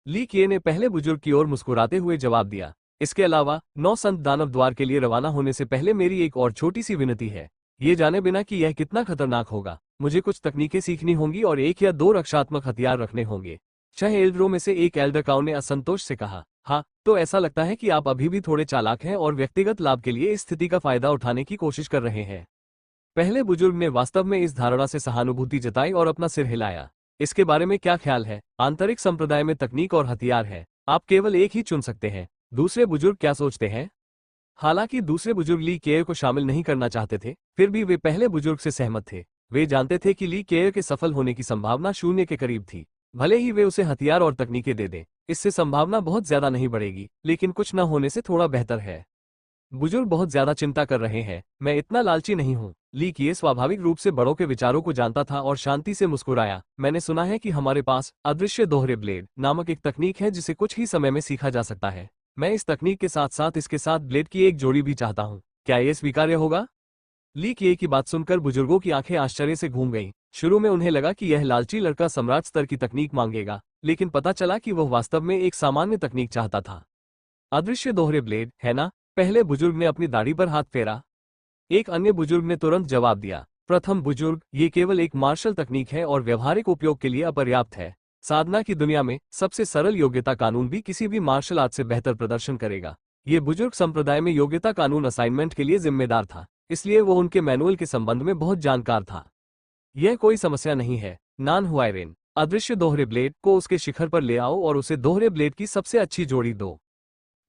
ली किए ने पहले बुजुर्ग की ओर मुस्कुराते हुए जवाब दिया, इसके अलावा 9 संत दानव द्वार के लिए रवाना होने से पहले मेरी एक और छोटी सी विनती है। ये जाने बिना कि यह कितना खतरनाक होगा, मुझे कुछ तकनीकें सीखनी होंगी और 1 या 2 रक्षात्मक हथियार रखने होंगे। 6 एल्डरों में से एक एल्डर काउ ने असंतोष से कहा, हाँ, तो ऐसा लगता है कि आप अभी भी थोड़े चालाक हैं और व्यक्तिगत लाभ के लिए इस स्थिति का फायदा उठाने की कोशिश कर रहे हैं। पहले बुजुर्ग ने वास्तव में इस धारणा से सहानुभूति जताई और अपना सिर हिलाया। इसके बारे में क्या ख्याल है? आंतरिक संप्रदाय में तकनीक और हथियार है, आप केवल एक ही चुन सकते हैं। दूसरे बुजुर्ग क्या सोचते हैं? हालांकि दूसरे बुजुर्ग ली केयर को शामिल नहीं करना चाहते थे, फिर भी वे पहले बुजुर्ग से सहमत थे। वे जानते थे कि ली केयर के सफल होने की संभावना शून्य के करीब थी। भले ही वे उसे हथियार और तकनीकें दे दें, इससे संभावना बहुत ज्यादा नहीं बढ़ेगी, लेकिन कुछ न होने से थोड़ा बेहतर है। बुजुर्ग बहुत ज्यादा चिंता कर रहे हैं, मैं इतना लालची नहीं हूँ। ली किए स्वाभाविक रूप से बड़ों के विचारों को जानता था और शांति से मुस्कुराया, मैंने सुना है कि हमारे पास अदृश्य दोहरे ब्लेड नामक एक तकनीक है जिसे कुछ ही समय में सीखा जा सकता है। मैं इस तकनीक के साथ साथ इसके साथ ब्लेड की एक जोड़ी भी चाहता हूँ, क्या यह स्वीकार्य होगा? ली किए की बात सुनकर बुजुर्गों की आंखें आश्चर्य से घूम गईं। शुरू में उन्हें लगा कि यह लालची लड़का सम्राट स्तर की तकनीक मांगेगा, लेकिन पता चला कि वह वास्तव में एक सामान्य तकनीक चाहता था। अदृश्य दोहरे ब्लेड, है ना? पहले बुजुर्ग ने अपनी दाढ़ी पर हाथ फेरा। एक अन्य बुजुर्ग ने तुरंत जवाब दिया, प्रथम बुजुर्ग, ये केवल एक मार्शल तकनीक है और व्यवहारिक उपयोग के लिए अपर्याप्त है। साधना की दुनिया में सबसे सरल योग्यता कानून भी किसी भी मार्शल आर्ट से बेहतर प्रदर्शन करेगा। ये बुजुर्ग संप्रदाय में योग्यता कानून असाइनमेंट के लिए जिम्मेदार था, इसलिए वो उनके मैनुअल के संबंध में बहुत जानकार था। यह कोई समस्या नहीं है, नान हुआयरेन। अदृश्य दोहरे ब्लेड को उसके शिखर पर ले आओ और उसे दोहरे ब्लेड की सबसे अच्छी जोड़ी दो।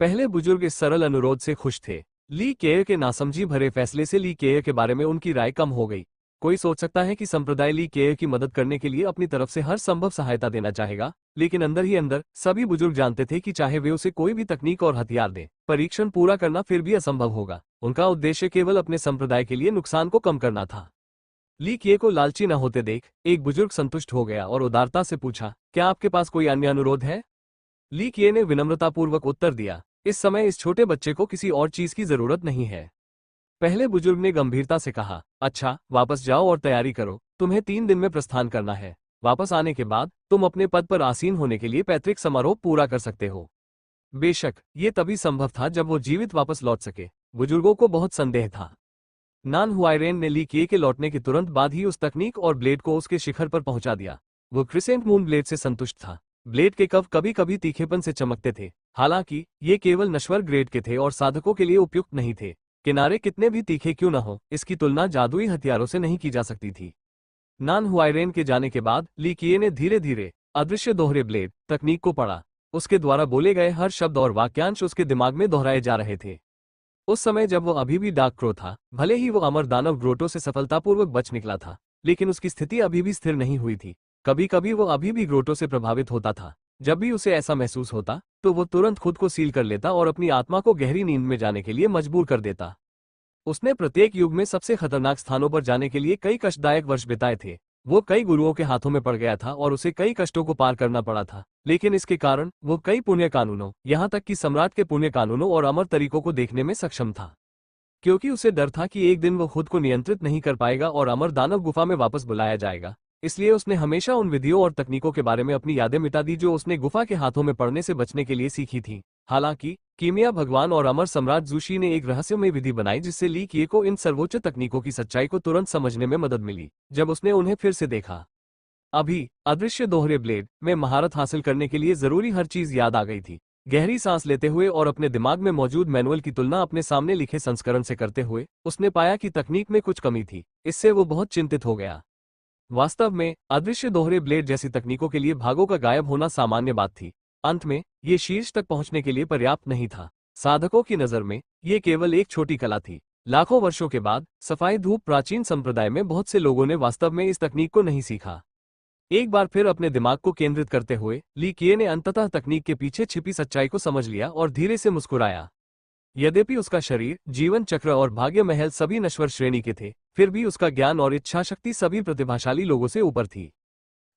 पहले बुजुर्ग इस सरल अनुरोध से खुश थे। ली केयर के नासमझी भरे फैसले से ली केयर के बारे में उनकी राय कम हो गई। कोई सोच सकता है कि संप्रदाय ली केयर की मदद करने के लिए अपनी तरफ से हर संभव सहायता देना चाहेगा, लेकिन अंदर ही अंदर सभी बुजुर्ग जानते थे कि चाहे वे उसे कोई भी तकनीक और हथियार दें, परीक्षण पूरा करना फिर भी असंभव होगा। उनका उद्देश्य केवल अपने संप्रदाय के लिए नुकसान को कम करना था। ली किए को लालची न होते देख एक बुजुर्ग संतुष्ट हो गया और उदारता से पूछा, क्या आपके पास कोई अन्य अनुरोध है? ली किए ने विनम्रतापूर्वक उत्तर दिया, इस समय इस छोटे बच्चे को किसी और चीज की जरूरत नहीं है। पहले बुजुर्ग ने गंभीरता से कहा, अच्छा, वापस जाओ और तैयारी करो, तुम्हें 3 दिन में प्रस्थान करना है। वापस आने के बाद तुम अपने पद पर आसीन होने के लिए पैतृक समारोह पूरा कर सकते हो। बेशक ये तभी संभव था जब वो जीवित वापस लौट सके। बुजुर्गों को बहुत संदेह था। नान हुआयरेन ने ली किए के लौटने के तुरंत बाद ही उस तकनीक और ब्लेड को उसके शिखर पर पहुंचा दिया। वो क्रिसेंट मून ब्लेड से संतुष्ट था। ब्लेड के कव कभी कभी तीखेपन से चमकते थे, हालांकि ये केवल नश्वर ग्रेड के थे और साधकों के लिए उपयुक्त नहीं थे। किनारे कितने भी तीखे क्यों न हो, इसकी तुलना जादुई हथियारों से नहीं की जा सकती थी। नान हुआयरेन के जाने के बाद ली किए ने धीरे धीरे अदृश्य दोहरे ब्लेड तकनीक को पढ़ा। उसके द्वारा बोले गए हर शब्द और वाक्यांश उसके दिमाग में दोहराए जा रहे थे। उस समय जब वो अभी भी डार्क क्रो था, भले ही वो अमर दानव ग्रोटो से सफलतापूर्वक बच निकला था, लेकिन उसकी स्थिति अभी भी स्थिर नहीं हुई थी। कभी कभी वो अभी भी ग्रोटो से प्रभावित होता था। जब भी उसे ऐसा महसूस होता तो वो तुरंत खुद को सील कर लेता और अपनी आत्मा को गहरी नींद में जाने के लिए मजबूर कर देता। उसने प्रत्येक युग में सबसे खतरनाक स्थानों पर जाने के लिए कई कष्टदायक वर्ष बिताए थे। वो कई गुरुओं के हाथों में पड़ गया था और उसे कई कष्टों को पार करना पड़ा था, लेकिन इसके कारण वो कई पुण्य कानूनों, यहाँ तक कि सम्राट के पुण्य कानूनों और अमर तरीकों को देखने में सक्षम था। क्योंकि उसे डर था कि एक दिन वो खुद को नियंत्रित नहीं कर पाएगा और अमर दानव गुफा में वापस बुलाया जाएगा, इसलिए उसने हमेशा उन विधियों और तकनीकों के बारे में अपनी यादें मिटा दी जो उसने गुफा के हाथों में पड़ने से बचने के लिए सीखी थी। हालांकि कीमिया भगवान और अमर सम्राट जूशी ने एक रहस्यमय विधि बनाई जिससे ली किए को इन सर्वोच्च तकनीकों की सच्चाई को तुरंत समझने में मदद मिली जब उसने उन्हें फिर से देखा। अभी अदृश्य दोहरे ब्लेड में महारत हासिल करने के लिए जरूरी हर चीज याद आ गई थी। गहरी सांस लेते हुए और अपने दिमाग में मौजूद मैनुअल की तुलना अपने सामने लिखे संस्करण से करते हुए उसने पाया कि तकनीक में कुछ कमी थी। इससे वो बहुत चिंतित हो गया। वास्तव में अदृश्य दोहरे ब्लेड जैसी तकनीकों के लिए भागों का गायब होना सामान्य बात थी। अंत में ये शीर्ष तक पहुंचने के लिए पर्याप्त नहीं था। साधकों की नजर में ये केवल एक छोटी कला थी। लाखों वर्षों के बाद सफाई धूप प्राचीन संप्रदाय में बहुत से लोगों ने वास्तव में इस तकनीक को नहीं सीखा। एक बार फिर अपने दिमाग को केंद्रित करते हुए ली किए ने अंततः तकनीक के पीछे छिपी सच्चाई को समझ लिया और धीरे से मुस्कुराया। यद्यपि उसका शरीर, जीवन चक्र और भाग्य महल सभी नश्वर श्रेणी के थे, फिर भी उसका ज्ञान और इच्छा शक्ति सभी प्रतिभाशाली लोगों से ऊपर थी।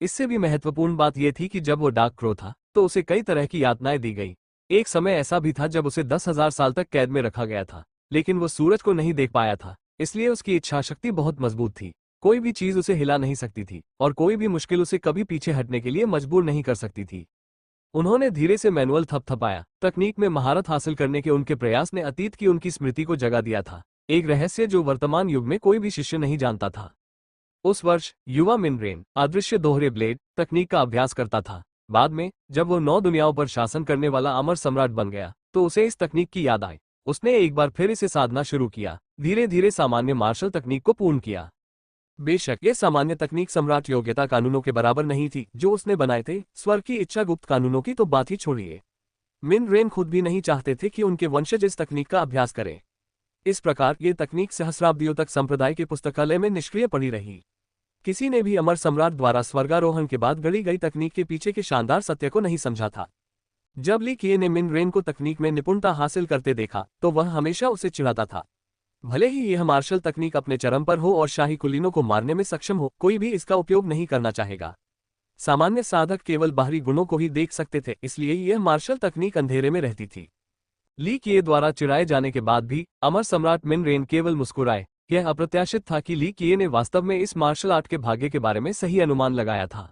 इससे भी महत्वपूर्ण बात यह थी कि जब वो डार्क क्रो था तो उसे कई तरह की यातनाएं दी गई। एक समय ऐसा भी था जब उसे 10,000 साल तक कैद में रखा गया था, लेकिन वो सूरज को नहीं देख पाया था, इसलिए उसकी इच्छा शक्ति बहुत मजबूत थी। कोई भी चीज उसे हिला नहीं सकती थी और कोई भी मुश्किल उसे कभी पीछे हटने के लिए मजबूर नहीं कर सकती थी। उन्होंने धीरे से मैनुअल थपथपाया। तकनीक में महारत हासिल करने के उनके प्रयास ने अतीत की उनकी स्मृति को जगा दिया था, एक रहस्य जो वर्तमान युग में कोई भी शिष्य नहीं जानता था। उस वर्ष युवा मिनरेन अदृश्य दोहरे ब्लेड तकनीक का अभ्यास करता था। बाद में जब वो 9 दुनियाओं पर शासन करने वाला अमर सम्राट बन गया तो उसे इस तकनीक की याद आई। उसने एक बार फिर इसे साधना शुरू किया, धीरे धीरे सामान्य मार्शल तकनीक को पूर्ण किया। बेशक ये सामान्य तकनीक सम्राट योग्यता कानूनों के बराबर नहीं थी जो उसने बनाए थे। स्वर्ग की इच्छा गुप्त कानूनों की तो बात ही छोड़िए। मिनरेन खुद भी नहीं चाहते थे कि उनके वंशज इस तकनीक का अभ्यास करें। इस प्रकार ये तकनीक सहस्राब्दियों तक संप्रदाय के पुस्तकालय में निष्क्रिय पड़ी रही। किसी ने भी अमर सम्राट द्वारा स्वर्गारोहण के बाद गढ़ी गई तकनीक के पीछे के शानदार सत्य को नहीं समझा था। जब ली किए ने मिनरेन को तकनीक में निपुणता हासिल करते देखा तो वह हमेशा उसे चिढ़ाता था। भले ही यह मार्शल तकनीक अपने चरम पर हो और शाही कुलीनों को मारने में सक्षम हो, कोई भी इसका उपयोग नहीं करना चाहेगा। सामान्य साधक केवल बाहरी गुणों को ही देख सकते थे, इसलिए यह मार्शल तकनीक अंधेरे में रहती थी। ली किए द्वारा चिढ़ाए जाने के बाद भी अमर सम्राट मिनरेन केवल मुस्कुराए। यह अप्रत्याशित था कि ली किए ने वास्तव में इस मार्शल आर्ट के भाग्य के बारे में सही अनुमान लगाया था।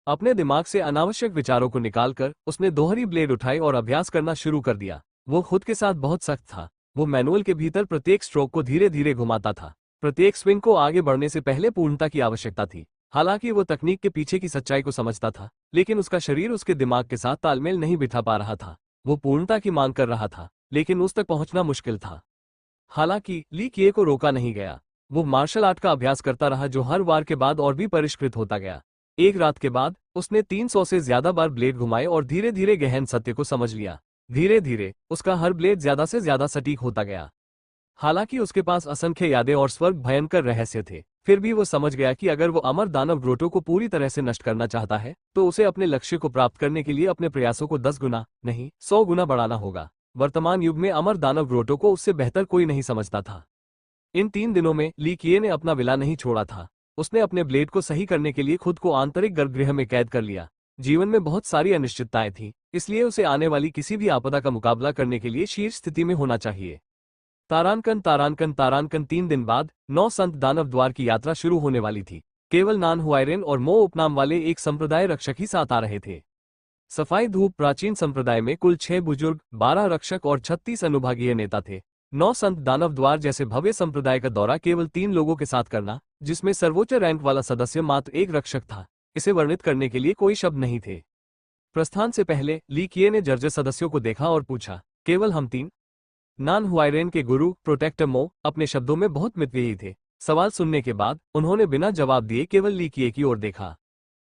अपने दिमाग से अनावश्यक विचारों को निकालकर उसने दोहरी ब्लेड उठाई और अभ्यास करना शुरू कर दिया। वो खुद के साथ बहुत सख्त था। वो मैनुअल के भीतर प्रत्येक स्ट्रोक को धीरे धीरे घुमाता था। प्रत्येक स्विंग को आगे बढ़ने से पहले पूर्णता की आवश्यकता थी। हालांकि वो तकनीक के पीछे की सच्चाई को समझता था, लेकिन उसका शरीर उसके दिमाग के साथ तालमेल नहीं बिठा पा रहा था। वो पूर्णता की मांग कर रहा था, लेकिन उस तक पहुंचना मुश्किल था। हालांकि ली किए को रोका नहीं गया। वो मार्शल आर्ट का अभ्यास करता रहा जो हर वार के बाद और भी परिष्कृत होता गया। एक रात के बाद उसने 300 से ज्यादा बार ब्लेड घुमाए और धीरे धीरे गहन सत्य को समझ लिया। धीरे धीरे उसका हर ब्लेड ज्यादा से ज्यादा सटीक होता गया। हालांकि उसके पास असंख्य यादें और स्वर्ग भयंकर रहस्य थे, फिर भी वो समझ गया कि अगर वो अमर दानव ग्रोटो को पूरी तरह से नष्ट करना चाहता है तो उसे अपने लक्ष्य को प्राप्त करने के लिए अपने प्रयासों को 10 गुना नहीं 100 गुना बढ़ाना होगा। वर्तमान युग में अमर दानव ग्रोटो को उससे बेहतर कोई नहीं समझता था। इन 3 दिनों में ली किए ने अपना विला नहीं छोड़ा था। उसने अपने ब्लेड को सही करने के लिए खुद को आंतरिक गर्भगृह में कैद कर लिया। जीवन में बहुत सारी अनिश्चितताएं थी, इसलिए उसे आने वाली किसी भी आपदा का मुकाबला करने के लिए शीर्ष स्थिति में होना चाहिए। तारानकन तारानकन तारानकन 3 दिन बाद 9 संत दानव द्वार की यात्रा शुरू होने वाली थी। केवल नान हुआयरेन और मो उपनाम वाले एक संप्रदाय रक्षक ही साथ आ रहे थे। सफाई धूप प्राचीन संप्रदाय में कुल 6 बुजुर्ग, 12 रक्षक और 36 अनुभागीय नेता थे। 9 संत दानव द्वार जैसे भव्य संप्रदाय का दौरा केवल 3 लोगों के साथ करना, जिसमें सर्वोच्च रैंक वाला सदस्य मात्र एक रक्षक था, इसे वर्णित करने के लिए कोई शब्द नहीं थे। प्रस्थान से पहले ली किए ने जर्जर सदस्यों को देखा और पूछा, केवल हम 3? नान हुआयरेन के गुरु प्रोटेक्टर मो अपने शब्दों में बहुत मितव्ययी थे। सवाल सुनने के बाद उन्होंने बिना जवाब दिए केवल ली किए की ओर देखा।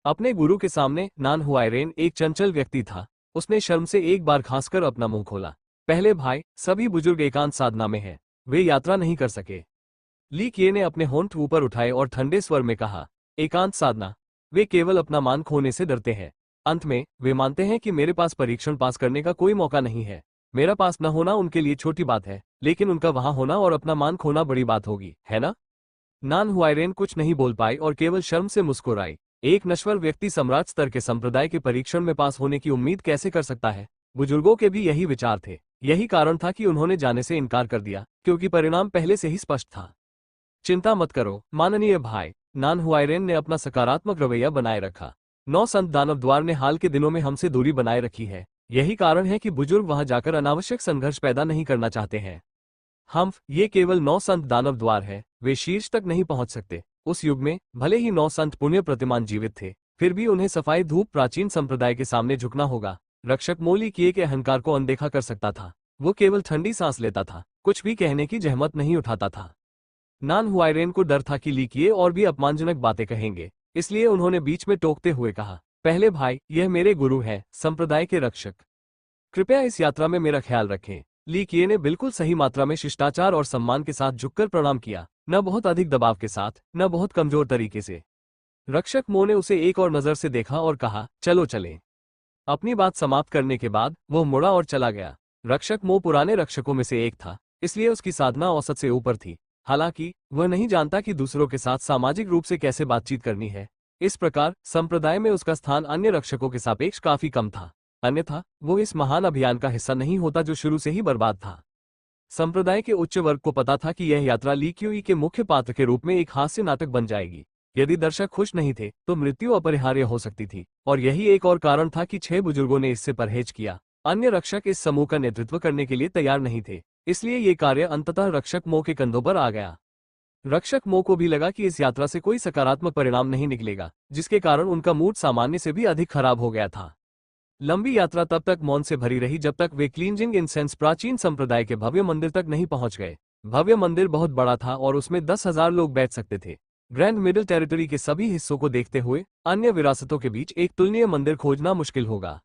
अपने गुरु के सामने नान हुआयरेन एक चंचल व्यक्ति था। उसने शर्म से एक बार खांसकर अपना मुंह खोला। पहले भाई, सभी बुजुर्ग एकांत साधना में हैं, वे यात्रा नहीं कर सके। ली किए ने अपने होंठ ऊपर उठाए और ठंडे स्वर में कहा, एकांत साधना? वे केवल अपना मान खोने से डरते हैं। अंत में वे मानते हैं कि मेरे पास परीक्षण पास करने का कोई मौका नहीं है। मेरा पास न होना उनके लिए छोटी बात है, लेकिन उनका वहां होना और अपना मान खोना बड़ी बात होगी, है ना? नान हुआयरेन कुछ नहीं बोल पाई और केवल शर्म से मुस्कुराई। एक नश्वर व्यक्ति सम्राट स्तर के संप्रदाय के परीक्षण में पास होने की उम्मीद कैसे कर सकता है? बुजुर्गों के भी यही विचार थे। यही कारण था कि उन्होंने जाने से इनकार कर दिया, क्योंकि परिणाम पहले से ही स्पष्ट था। चिंता मत करो माननीय भाई, नान हुआयरेन ने अपना सकारात्मक रवैया बनाए रखा। 9 संत दानव द्वार ने हाल के दिनों में हमसे दूरी बनाए रखी है। यही कारण है कि बुजुर्ग वहां जाकर अनावश्यक संघर्ष पैदा नहीं करना चाहते हैं। ये केवल 9 संत दानव द्वार है, वे शीर्ष तक नहीं पहुंच सकते। उस युग में भले ही 9 संत पुण्य प्रतिमान जीवित थे, फिर भी उन्हें सफाई धूप प्राचीन संप्रदाय के सामने झुकना होगा। रक्षक मोली किए के अहंकार को अनदेखा कर सकता था। वो केवल ठंडी सांस लेता था, कुछ भी कहने की जहमत नहीं उठाता था। नान हुआयरेन को डर था कि ली किए और भी अपमानजनक बातें कहेंगे, इसलिए उन्होंने बीच में टोकते हुए कहा, पहले भाई, यह मेरे गुरु हैं, संप्रदाय के रक्षक। कृपया इस यात्रा में मेरा ख्याल रखें। ली किए ने बिल्कुल सही मात्रा में शिष्टाचार और सम्मान के साथ झुककर प्रणाम किया, न बहुत अधिक दबाव के साथ, न बहुत कमजोर तरीके से। रक्षक मो ने उसे एक और नजर से देखा और कहा, चलो चलें। अपनी बात समाप्त करने के बाद वह मुड़ा और चला गया। रक्षक मो पुराने रक्षकों में से एक था, इसलिए उसकी साधना औसत से ऊपर थी। हालांकि वह नहीं जानता कि दूसरों के साथ सामाजिक रूप से कैसे बातचीत करनी है। इस प्रकार संप्रदाय में उसका स्थान अन्य रक्षकों के सापेक्ष काफी कम था। अन्यथा वो इस महान अभियान का हिस्सा नहीं होता जो शुरू से ही बर्बाद था। संप्रदाय के उच्च वर्ग को पता था कि यह यात्रा ली क्यूई के मुख्य पात्र के रूप में एक हास्य नाटक बन जाएगी। यदि दर्शक खुश नहीं थे तो मृत्यु अपरिहार्य हो सकती थी, और यही एक और कारण था कि 6 बुजुर्गों ने इससे परहेज किया। अन्य रक्षक इस समूह का नेतृत्व करने के लिए तैयार नहीं थे, इसलिए ये कार्य अंततः रक्षक मो के कंधों पर आ गया। रक्षक मो को भी लगा कि इस यात्रा से कोई सकारात्मक परिणाम नहीं निकलेगा, जिसके कारण उनका मूड सामान्य से भी अधिक खराब हो गया था। लंबी यात्रा तब तक मौन से भरी रही जब तक वे क्लींजिंग इंसेंस प्राचीन संप्रदाय के भव्य मंदिर तक नहीं पहुंच गए। भव्य मंदिर बहुत बड़ा था और उसमें 10,000 लोग बैठ सकते थे। ग्रैंड मिडिल टेरिटरी के सभी हिस्सों को देखते हुए अन्य विरासतों के बीच एक तुलनीय मंदिर खोजना मुश्किल होगा।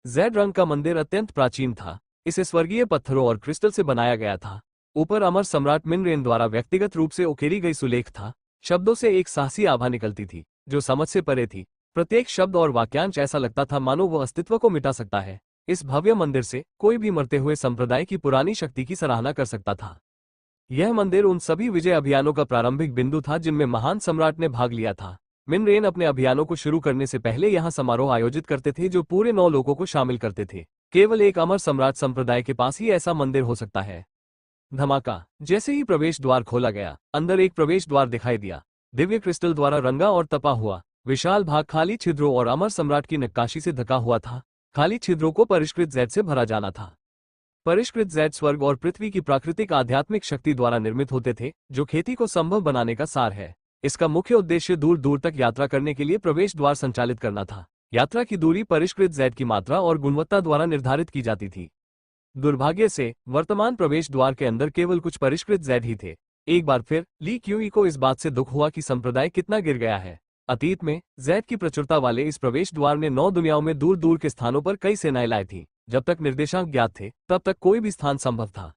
जेड रंग का मंदिर अत्यंत प्राचीन था। इसे स्वर्गीय पत्थरों और क्रिस्टल से बनाया गया था। ऊपर अमर सम्राट मिनरेन द्वारा व्यक्तिगत रूप से उकेरी गई सुलेख था। शब्दों से एक साहसी आभा निकलती थी जो समझ से परे थी। प्रत्येक शब्द और वाक्यांश ऐसा लगता था मानो वो अस्तित्व को मिटा सकता है। इस भव्य मंदिर से कोई भी मरते हुए संप्रदाय की पुरानी शक्ति की सराहना कर सकता था। यह मंदिर उन सभी विजय अभियानों का प्रारंभिक बिंदु था जिनमें महान सम्राट ने भाग लिया था। मिनरेन अपने अभियानों को शुरू करने से पहले यहाँ समारोह आयोजित करते थे जो पूरे 9 लोगों को शामिल करते थे। केवल एक अमर सम्राट संप्रदाय के पास ही ऐसा मंदिर हो सकता है। धमाका! जैसे ही प्रवेश द्वार खोला गया, अंदर एक प्रवेश द्वार दिखाई दिया। दिव्य क्रिस्टल द्वारा रंगा और तपा हुआ विशाल भाग खाली छिद्रों और अमर सम्राट की नक्काशी से ढका हुआ था। खाली छिद्रों को परिष्कृत जेड से भरा जाना था। परिष्कृत जेड स्वर्ग और पृथ्वी की प्राकृतिक आध्यात्मिक शक्ति द्वारा निर्मित होते थे, जो खेती को संभव बनाने का सार है। इसका मुख्य उद्देश्य दूर दूर तक यात्रा करने के लिए प्रवेश द्वार संचालित करना था। यात्रा की दूरी परिष्कृत जेड की मात्रा और गुणवत्ता द्वारा निर्धारित की जाती थी। दुर्भाग्य से वर्तमान प्रवेश द्वार के अंदर केवल कुछ परिष्कृत जेड ही थे। एक बार फिर ली क्यूई को इस बात से दुख हुआ कि संप्रदाय कितना गिर गया है। अतीत में जेड की प्रचुरता वाले इस प्रवेश द्वार ने 9 दुनियाओं में दूर दूर के स्थानों पर कई सेनाएं लाई थी। जब तक निर्देशांक ज्ञात थे तब तक कोई भी स्थान संभव था।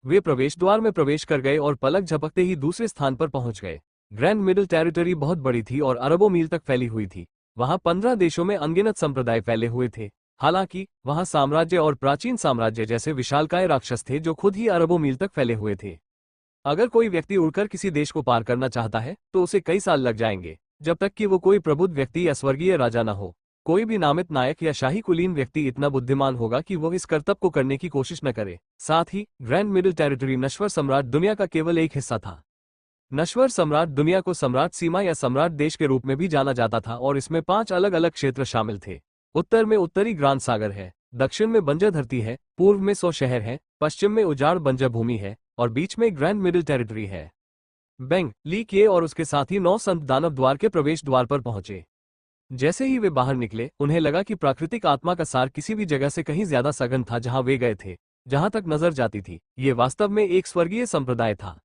वे प्रवेश द्वार में प्रवेश कर गए और पलक झपकते ही दूसरे स्थान पर पहुंच गए। ग्रैंड मिडिल टेरिटरी बहुत बड़ी थी और अरबों मील तक फैली हुई थी। वहां 15 देशों में अनगिनत संप्रदाय फैले हुए थे। हालांकि वहां साम्राज्य और प्राचीन साम्राज्य जैसे विशालकाय राक्षस थे जो खुद ही अरबों मील तक फैले हुए थे। अगर कोई व्यक्ति उड़कर किसी देश को पार करना चाहता है तो उसे कई साल लग जाएंगे, जब तक कि वो कोई प्रबुद्ध व्यक्ति या स्वर्गीय राजा न हो। कोई भी नामित नायक या शाही कुलीन व्यक्ति इतना बुद्धिमान होगा कि वो इस कर्तव्य को करने की कोशिश न करे। साथ ही ग्रैंड मिडिल टेरिटरी नश्वर सम्राट दुनिया का केवल एक हिस्सा था। नश्वर सम्राट दुनिया को सम्राट सीमा या सम्राट देश के रूप में भी जाना जाता था और इसमें 5 अलग अलग क्षेत्र शामिल थे। उत्तर में उत्तरी ग्रांड सागर है, दक्षिण में बंजर धरती है, पूर्व में 100 शहर है, पश्चिम में उजाड़ बंजर भूमि है और बीच में ग्रैंड मिडिल टेरिटरी है। बेंग ली किए और उसके साथी 9 संत दानव द्वार के प्रवेश द्वार पर पहुंचे। जैसे ही वे बाहर निकले उन्हें लगा कि प्राकृतिक आत्मा का सार किसी भी जगह से कहीं ज्यादा सघन था जहां वे गए थे। जहां तक नजर जाती थी ये वास्तव में एक स्वर्गीय संप्रदाय था।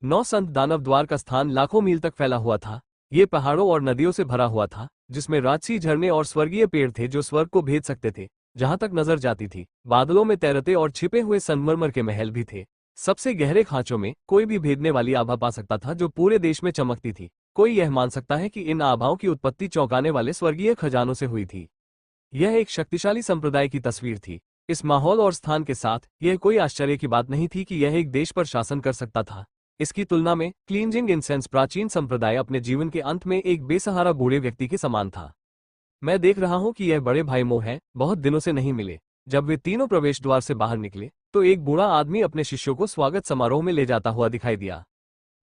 9 संत दानव द्वार का स्थान लाखों मील तक फैला हुआ था। ये पहाड़ों और नदियों से भरा हुआ था जिसमें राजसी झरने और स्वर्गीय पेड़ थे जो स्वर्ग को भेज सकते थे। जहां तक नजर जाती थी बादलों में तैरते और छिपे हुए संगमरमर के महल भी थे। सबसे गहरे खांचों में कोई भी भेदने वाली आभा पा सकता था जो पूरे देश में चमकती थी। कोई यह मान सकता है कि इन आभाओं की उत्पत्ति चौंकाने वाले स्वर्गीय खजानों से हुई थी। यह एक शक्तिशाली संप्रदाय की तस्वीर थी। इस माहौल और स्थान के साथ यह कोई आश्चर्य की बात नहीं थी कि यह एक देश पर शासन कर सकता था। इसकी तुलना में क्लींजिंग इंसेंस प्राचीन संप्रदाय अपने जीवन के अंत में एक बेसहारा बूढ़े व्यक्ति के समान था। मैं देख रहा हूं कि यह बड़े भाई मो हैं, बहुत दिनों से नहीं मिले। जब वे तीनों प्रवेश द्वार से बाहर निकले तो एक बूढ़ा आदमी अपने शिष्यों को स्वागत समारोह में ले जाता हुआ दिखाई दिया।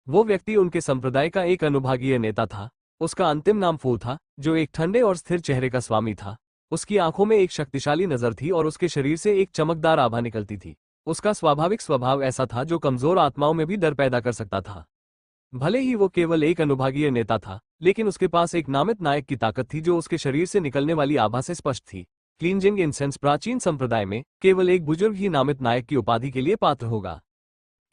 वो व्यक्ति उनके संप्रदाय का एक अनुभागीय नेता था। उसका अंतिम नाम फू था, जो एक ठंडे और स्थिर चेहरे का स्वामी था। उसकी आंखों में एक शक्तिशाली नजर थी और उसके शरीर से एक चमकदार आभा निकलती थी। उसका स्वाभाविक स्वभाव ऐसा था जो कमजोर आत्माओं में भी डर पैदा कर सकता था। भले ही वो केवल एक अनुभागीय नेता था, लेकिन उसके पास एक नामित नायक की ताकत थी जो उसके शरीर से निकलने वाली आभा से स्पष्ट थी। क्लींजिंग इंसेंस प्राचीन संप्रदाय में केवल एक बुजुर्ग ही नामित नायक की उपाधि के लिए पात्र होगा।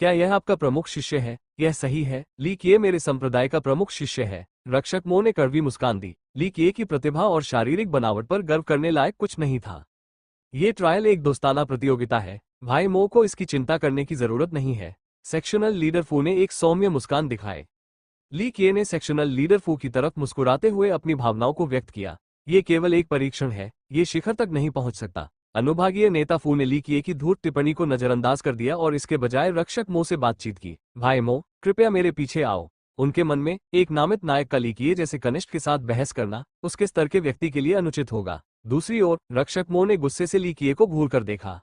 क्या यह आपका प्रमुख शिष्य है? यह सही है, ली किए मेरे संप्रदाय का प्रमुख शिष्य है। रक्षक मो ने कड़वी मुस्कान दी। ली किए की प्रतिभा और शारीरिक बनावट पर गर्व करने लायक कुछ नहीं था। ये ट्रायल एक दोस्ताना प्रतियोगिता है। भाई मो को इसकी चिंता करने की जरूरत नहीं है। सेक्शनल लीडर फू ने एक सौम्य मुस्कान दिखाए। ली किए ने सेक्शनल लीडर फू की तरफ मुस्कुराते हुए अपनी भावनाओं को व्यक्त किया। ये केवल एक परीक्षण है, ये शिखर तक नहीं पहुंच सकता। अनुभागीय नेता फू ने ली किए की धूर्त टिप्पणी को नजरअंदाज कर दिया और इसके बजाय रक्षक मो से बातचीत की। भाई मो, कृपया मेरे पीछे आओ। उनके मन में एक नामित नायक का ली किए जैसे कनिष्ठ के साथ बहस करना उसके स्तर के व्यक्ति के लिए अनुचित होगा। दूसरी ओर रक्षक मो ने गुस्से से ली किए को घूर कर देखा।